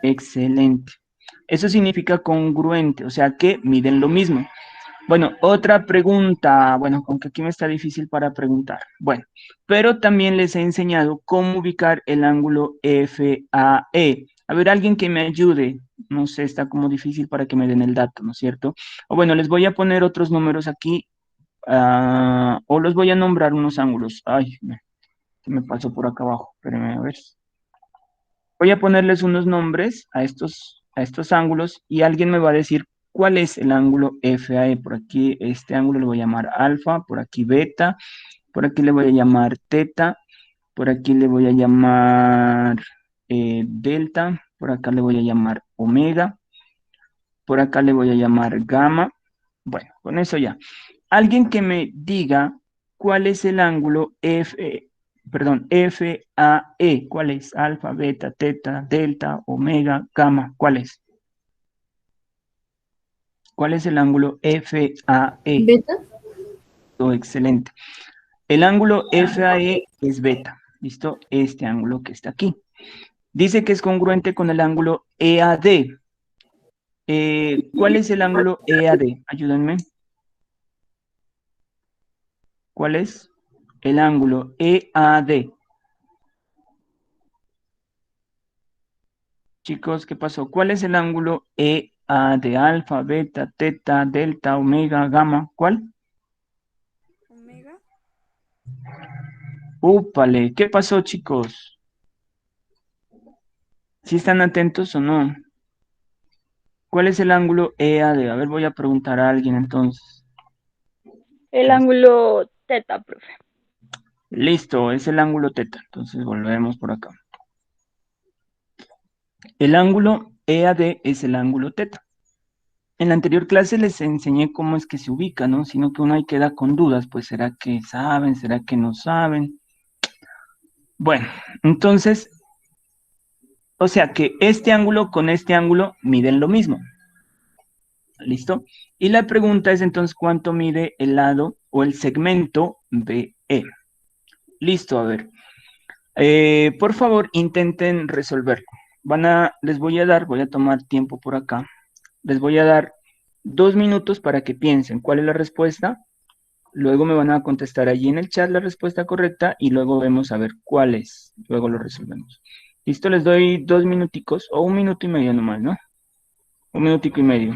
A: Excelente. Eso significa congruente, o sea que miden lo mismo. Bueno, otra pregunta. Bueno, aunque aquí me está difícil para preguntar. Bueno, pero también les he enseñado cómo ubicar el ángulo FAE. A ver, alguien que me ayude. No sé, está como difícil para que me den el dato, ¿no es cierto? O bueno, les voy a poner otros números aquí. O los voy a nombrar unos ángulos. Ay, se me pasó por acá abajo. Espérenme, a ver. Voy a ponerles unos nombres a estos ángulos y alguien me va a decir cuál es el ángulo FAE. Por aquí este ángulo le voy a llamar alfa, por aquí beta, por aquí le voy a llamar teta, por aquí le voy a llamar delta, por acá le voy a llamar omega, por acá le voy a llamar gamma. Bueno, con eso ya. Alguien que me diga cuál es el ángulo perdón, FAE. ¿Cuál es? Alfa, beta, teta, delta, omega, gamma. ¿Cuál es? ¿Cuál es el ángulo FAE?
C: Beta.
A: Oh, excelente. El ángulo FAE es beta. ¿Listo? Este ángulo que está aquí. Dice que es congruente con el ángulo EAD. ¿Cuál es el ángulo EAD? Ayúdenme. ¿Cuál es el ángulo EAD? Chicos, ¿qué pasó? ¿Cuál es el ángulo EAD? Alfa, beta, teta, delta, omega, gamma. ¿Cuál?
D: Omega.
A: Úpale, ¿qué pasó, chicos? ¿Sí están atentos o no? ¿Cuál es el ángulo EAD? A ver, voy a preguntar a alguien entonces.
H: El ángulo teta, profe.
A: Listo, es el ángulo teta. Entonces volvemos por acá. El ángulo EAD es el ángulo teta. En la anterior clase les enseñé cómo es que se ubica, ¿no? Sino que uno ahí queda con dudas, pues ¿será que saben? ¿Será que no saben? Bueno, entonces, o sea que este ángulo con este ángulo miden lo mismo. ¿Listo? Y la pregunta es entonces, ¿cuánto mide el lado o el segmento BE? Listo, a ver. Por favor, intenten resolverlo. Voy a tomar tiempo por acá. Les voy a dar 2 minutos para que piensen cuál es la respuesta. Luego me van a contestar allí en el chat la respuesta correcta y luego vemos a ver cuál es. Luego lo resolvemos. Listo, les doy 2 minuticos o 1 minuto y medio nomás, ¿no? 1 minutico y medio.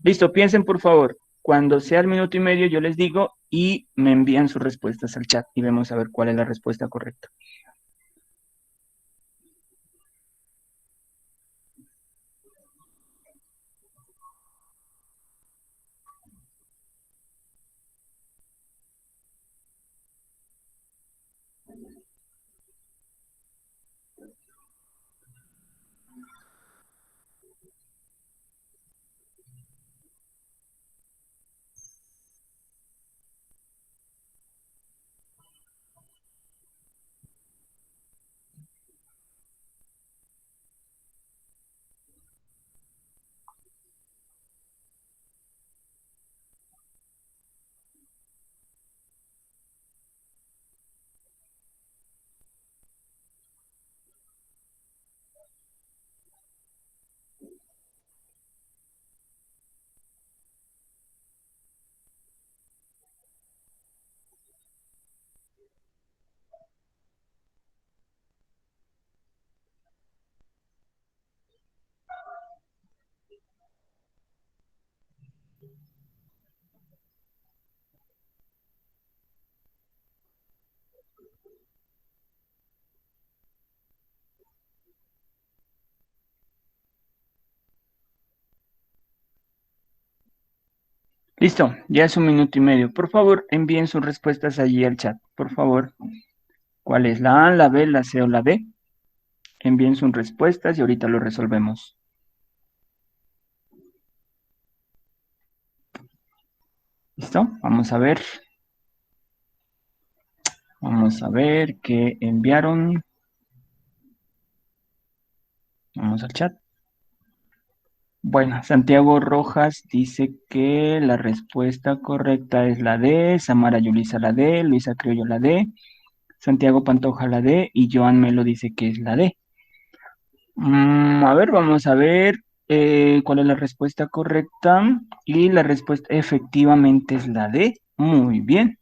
A: Listo, piensen por favor. Cuando sea el minuto y medio yo les digo y me envían sus respuestas al chat y vemos a ver cuál es la respuesta correcta. Listo, ya es 1 minuto y medio. Por favor, envíen sus respuestas allí al chat. Por favor, ¿cuál es la A, la B, la C o la D? Envíen sus respuestas y ahorita lo resolvemos. ¿Listo? Vamos a ver. Vamos a ver qué enviaron. Vamos al chat. Bueno, Santiago Rojas dice que la respuesta correcta es la D, Samara Yulisa la D, Luisa Criollo la D, Santiago Pantoja la D y Joan Melo dice que es la D. A ver, vamos a ver cuál es la respuesta correcta. Y la respuesta efectivamente es la D. Muy bien,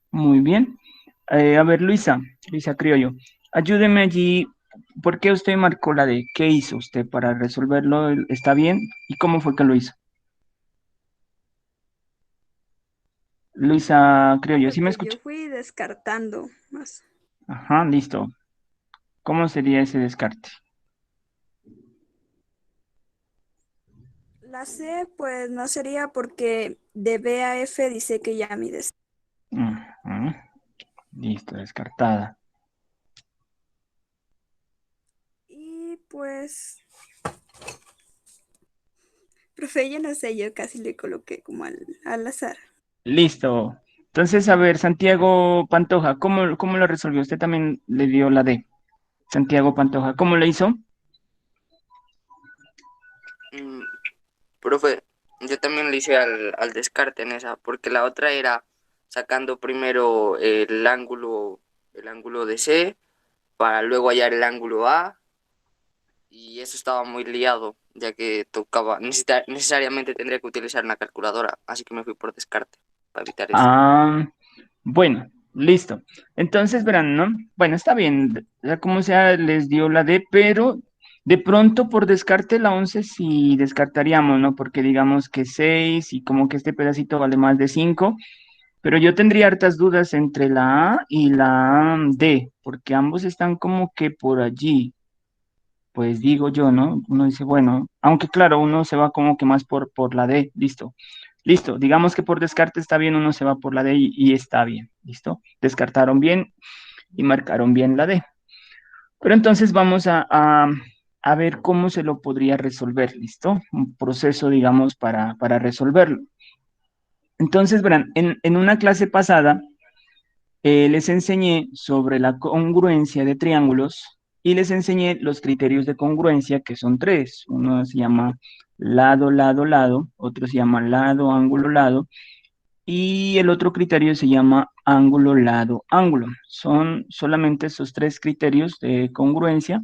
A: muy bien. A ver, Luisa Criollo, ayúdeme allí. ¿Por qué usted marcó la D? ¿Qué hizo usted para resolverlo? ¿Está bien? ¿Y cómo fue que lo hizo? Luisa Criollo, ¿sí me
D: Porque
A: escucha?
D: yo fui descartando más.
A: Ajá, listo. ¿Cómo sería ese descarte?
D: La C, pues no sería porque de B a F dice que ya mides.
A: Ujú, listo, descartada.
D: Y pues, profe, yo no sé, yo casi le coloqué como al azar.
A: Listo. Entonces, a ver, Santiago Pantoja, ¿cómo lo resolvió? Usted también le dio la D. Santiago Pantoja, ¿cómo lo hizo?
E: Mm, Profe, yo también le hice al descarte en esa, porque la otra era sacando primero el ángulo de C, para luego hallar el ángulo A, y eso estaba muy liado, ya que necesariamente tendría que utilizar una calculadora, así que me fui por descarte, para evitar eso.
A: Ah, bueno, listo. Entonces, verán, ¿no? Bueno, está bien, ya como sea, les dio la D, pero de pronto por descarte la 11 sí descartaríamos, ¿no? Porque digamos que 6 y como que este pedacito vale más de 5, pero yo tendría hartas dudas entre la A y la D, porque ambos están como que por allí, pues digo yo, ¿no? Uno dice, bueno, aunque claro, uno se va como que más por la D, listo. Listo, digamos que por descarte está bien, uno se va por la D y está bien, ¿listo? Descartaron bien y marcaron bien la D. Pero entonces vamos a ver cómo se lo podría resolver, ¿listo? Un proceso, digamos, para resolverlo. Entonces, verán, en una clase pasada les enseñé sobre la congruencia de triángulos y les enseñé los criterios de congruencia, que son tres. Uno se llama lado, lado, lado, otro se llama lado, ángulo, lado, y el otro criterio se llama ángulo, lado, ángulo. Son solamente esos tres criterios de congruencia.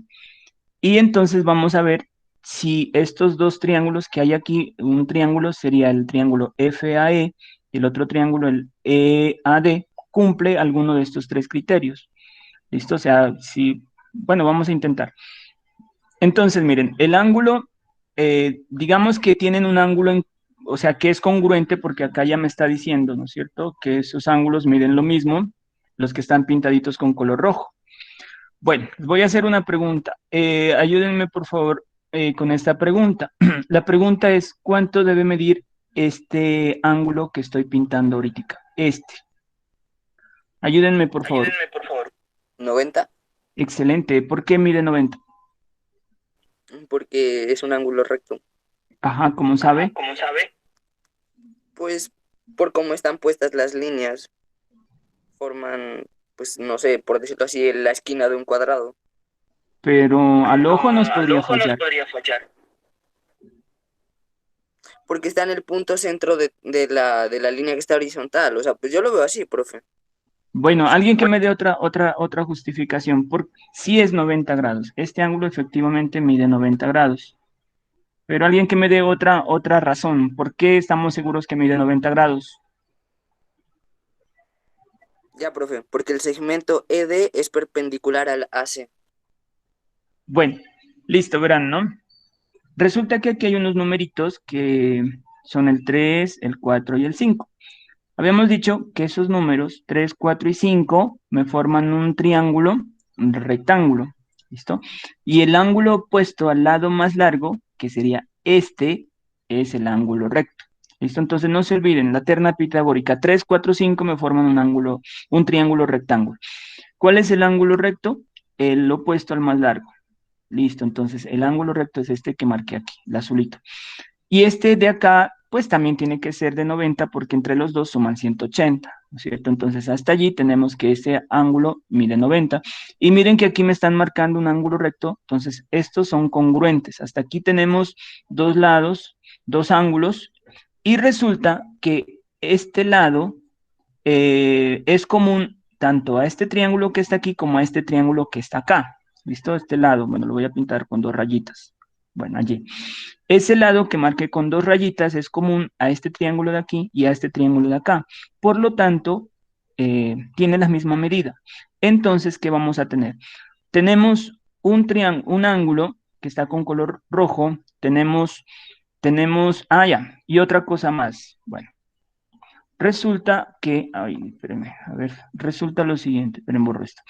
A: Y entonces vamos a ver si estos dos triángulos que hay aquí, un triángulo sería el triángulo FAE y el otro triángulo, el EAD, cumple alguno de estos tres criterios. ¿Listo? O sea, si, bueno, vamos a intentar. Entonces, miren, el ángulo, digamos que tienen un ángulo, o sea, que es congruente porque acá ya me está diciendo, ¿no es cierto? Que esos ángulos miden lo mismo, los que están pintaditos con color rojo. Bueno, les voy a hacer una pregunta. Ayúdenme, por favor, con esta pregunta. La pregunta es, ¿cuánto debe medir este ángulo que estoy pintando ahorita? Este. Ayúdenme, por favor.
E: 90,
A: Excelente. ¿Por qué mide 90?
E: porque es un ángulo recto.
A: Ajá, ¿cómo sabe?
E: Pues por cómo están puestas las líneas, forman, pues no sé, por decirlo así, la esquina de un cuadrado.
A: Pero al ojo nos podría fallar.
E: Porque está en el punto centro de la línea que está horizontal. O sea, pues yo lo veo así, profe.
A: Bueno, alguien que me dé otra justificación. Sí es 90 grados. Este ángulo efectivamente mide 90 grados. Pero alguien que me dé otra razón. ¿Por qué estamos seguros que mide 90 grados?
E: Ya, profe, porque el segmento ED es perpendicular al AC.
A: Bueno, listo, verán, ¿no? Resulta que aquí hay unos numeritos que son el 3, el 4 y el 5. Habíamos dicho que esos números, 3, 4 y 5, me forman un triángulo, un rectángulo, ¿listo? Y el ángulo opuesto al lado más largo, que sería este, es el ángulo recto. ¿Listo? Entonces no se olviden, la terna pitagórica 3, 4, 5 me forman un triángulo rectángulo. ¿Cuál es el ángulo recto? El opuesto al más largo. Listo, entonces el ángulo recto es este que marqué aquí, el azulito. Y este de acá, pues también tiene que ser de 90 porque entre los dos suman 180, ¿no es cierto? Entonces hasta allí tenemos que este ángulo mide 90. Y miren que aquí me están marcando un ángulo recto, entonces estos son congruentes. Hasta aquí tenemos dos lados, dos ángulos, y resulta que este lado es común tanto a este triángulo que está aquí como a este triángulo que está acá. ¿Listo? Este lado, bueno, lo voy a pintar con dos rayitas. Bueno, allí. Ese lado que marqué con dos rayitas es común a este triángulo de aquí y a este triángulo de acá. Por lo tanto, tiene la misma medida. Entonces, ¿qué vamos a tener? Tenemos un ángulo que está con color rojo. Ya, y otra cosa más. Bueno, resulta que, ay, espérenme, a ver, resulta lo siguiente, esperen, borro esto.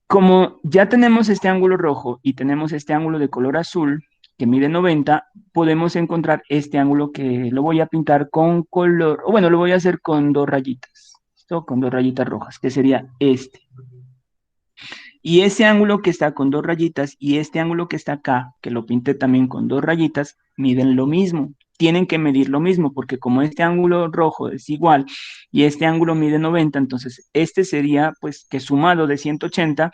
A: Como ya tenemos este ángulo rojo y tenemos este ángulo de color azul que mide 90, podemos encontrar este ángulo que lo voy a pintar con color, o bueno, lo voy a hacer con dos rayitas, ¿listo? Con dos rayitas rojas, que sería este. Y ese ángulo que está con dos rayitas y este ángulo que está acá, que lo pinté también con dos rayitas, miden lo mismo. tienen que medir lo mismo, porque como este ángulo rojo es igual y este ángulo mide 90, entonces este sería pues que sumado de 180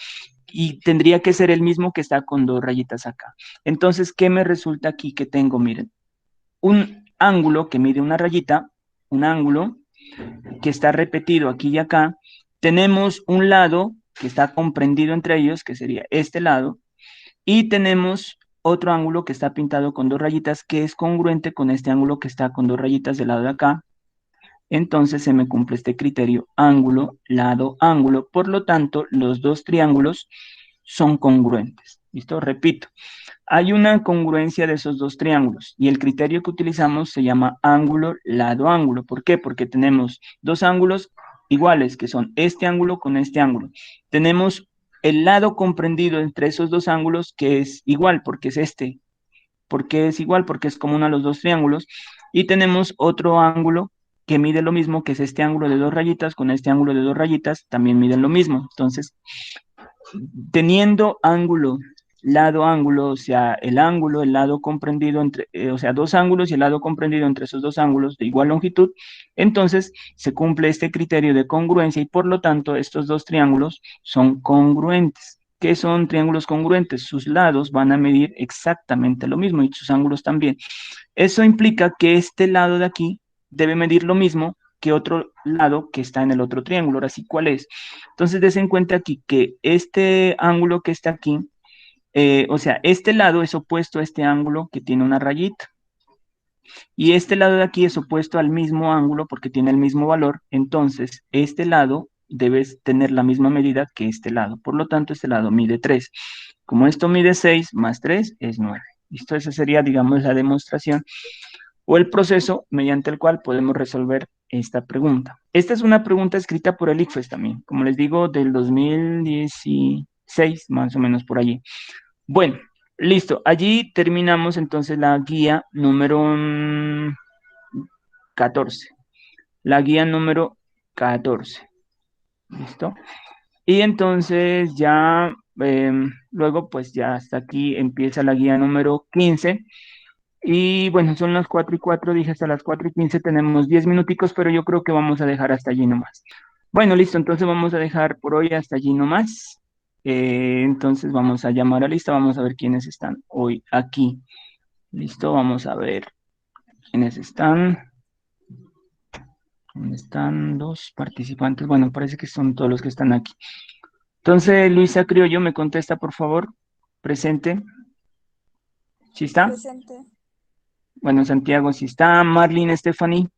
A: y tendría que ser el mismo que está con dos rayitas acá. Entonces, ¿qué me resulta aquí que tengo? Miren, un ángulo que mide una rayita, un ángulo que está repetido aquí y acá, tenemos un lado que está comprendido entre ellos, que sería este lado, y tenemos otro ángulo que está pintado con dos rayitas, que es congruente con este ángulo que está con dos rayitas del lado de acá. Entonces se me cumple este criterio ángulo, lado, ángulo. Por lo tanto, los dos triángulos son congruentes. ¿Listo? Repito, hay una congruencia de esos dos triángulos y el criterio que utilizamos se llama ángulo, lado, ángulo. ¿Por qué? Porque tenemos dos ángulos iguales, que son este ángulo con este ángulo. Tenemos el lado comprendido entre esos dos ángulos que es igual, porque es este. ¿Por qué es igual? Porque es común a los dos triángulos. Y tenemos otro ángulo que mide lo mismo, que es este ángulo de dos rayitas con este ángulo de dos rayitas, también miden lo mismo. Entonces, teniendo ángulo, lado, ángulo, o sea, el ángulo, el lado comprendido entre, o sea, dos ángulos y el lado comprendido entre esos dos ángulos de igual longitud, entonces se cumple este criterio de congruencia y por lo tanto estos dos triángulos son congruentes. ¿Qué son triángulos congruentes? Sus lados van a medir exactamente lo mismo y sus ángulos también. Eso implica que este lado de aquí debe medir lo mismo que otro lado que está en el otro triángulo. Ahora sí, ¿cuál es? Entonces, des en cuenta aquí que este ángulo que está aquí, o sea, este lado es opuesto a este ángulo que tiene una rayita. Y este lado de aquí es opuesto al mismo ángulo porque tiene el mismo valor. Entonces, este lado debe tener la misma medida que este lado. Por lo tanto, este lado mide 3. Como esto mide 6 más 3 es 9. ¿Listo? Esa sería, digamos, la demostración o el proceso mediante el cual podemos resolver esta pregunta. Esta es una pregunta escrita por el ICFES también, como les digo, del 2016, más o menos por allí. Bueno, listo. Allí terminamos entonces la guía número 14. La guía número 14. ¿Listo? Y entonces ya, luego pues ya hasta aquí empieza la guía número 15. Y bueno, son las 4:04, dije hasta las 4:15 tenemos 10 minuticos, pero yo creo que vamos a dejar hasta allí nomás. Bueno, listo, entonces vamos a dejar por hoy hasta allí nomás. Entonces vamos a llamar a lista, vamos a ver quiénes están hoy aquí. Listo, vamos a ver quiénes están. ¿Dónde están los participantes? Bueno, parece que son todos los que están aquí. Entonces, Luisa Criollo, ¿me contesta, por favor? Presente. ¿Sí está?
D: Presente.
A: Bueno, Santiago, sí está. Marlene, Stephanie.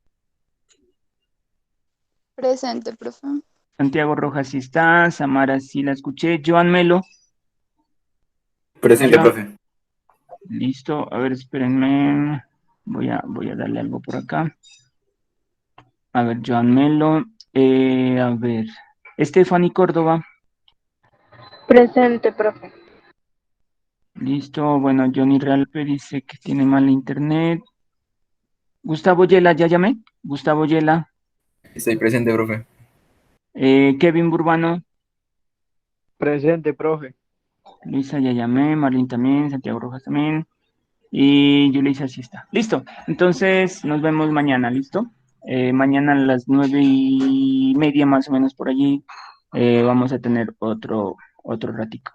H: Presente, profe.
A: Santiago Rojas, sí está. Samara, sí la escuché. Joan Melo.
G: Presente,
A: Joan.
G: profe.
A: Listo. A ver, espérenme. Voy a darle algo por acá. A ver, Joan Melo. A ver. Stephanie Córdoba.
H: Presente, profe.
A: Listo. Bueno, Johnny Realpe dice que tiene mal internet. Gustavo Yela, ¿ya llamé? Gustavo Yela.
G: Estoy presente, profe.
A: Kevin Burbano.
B: Presente, profe.
A: Luisa, ya llamé. Marlene también. Santiago Rojas también. Y Yulisa sí está. Listo. Entonces, nos vemos mañana, ¿listo? Mañana a las 9:30 más o menos por allí vamos a tener otro ratico.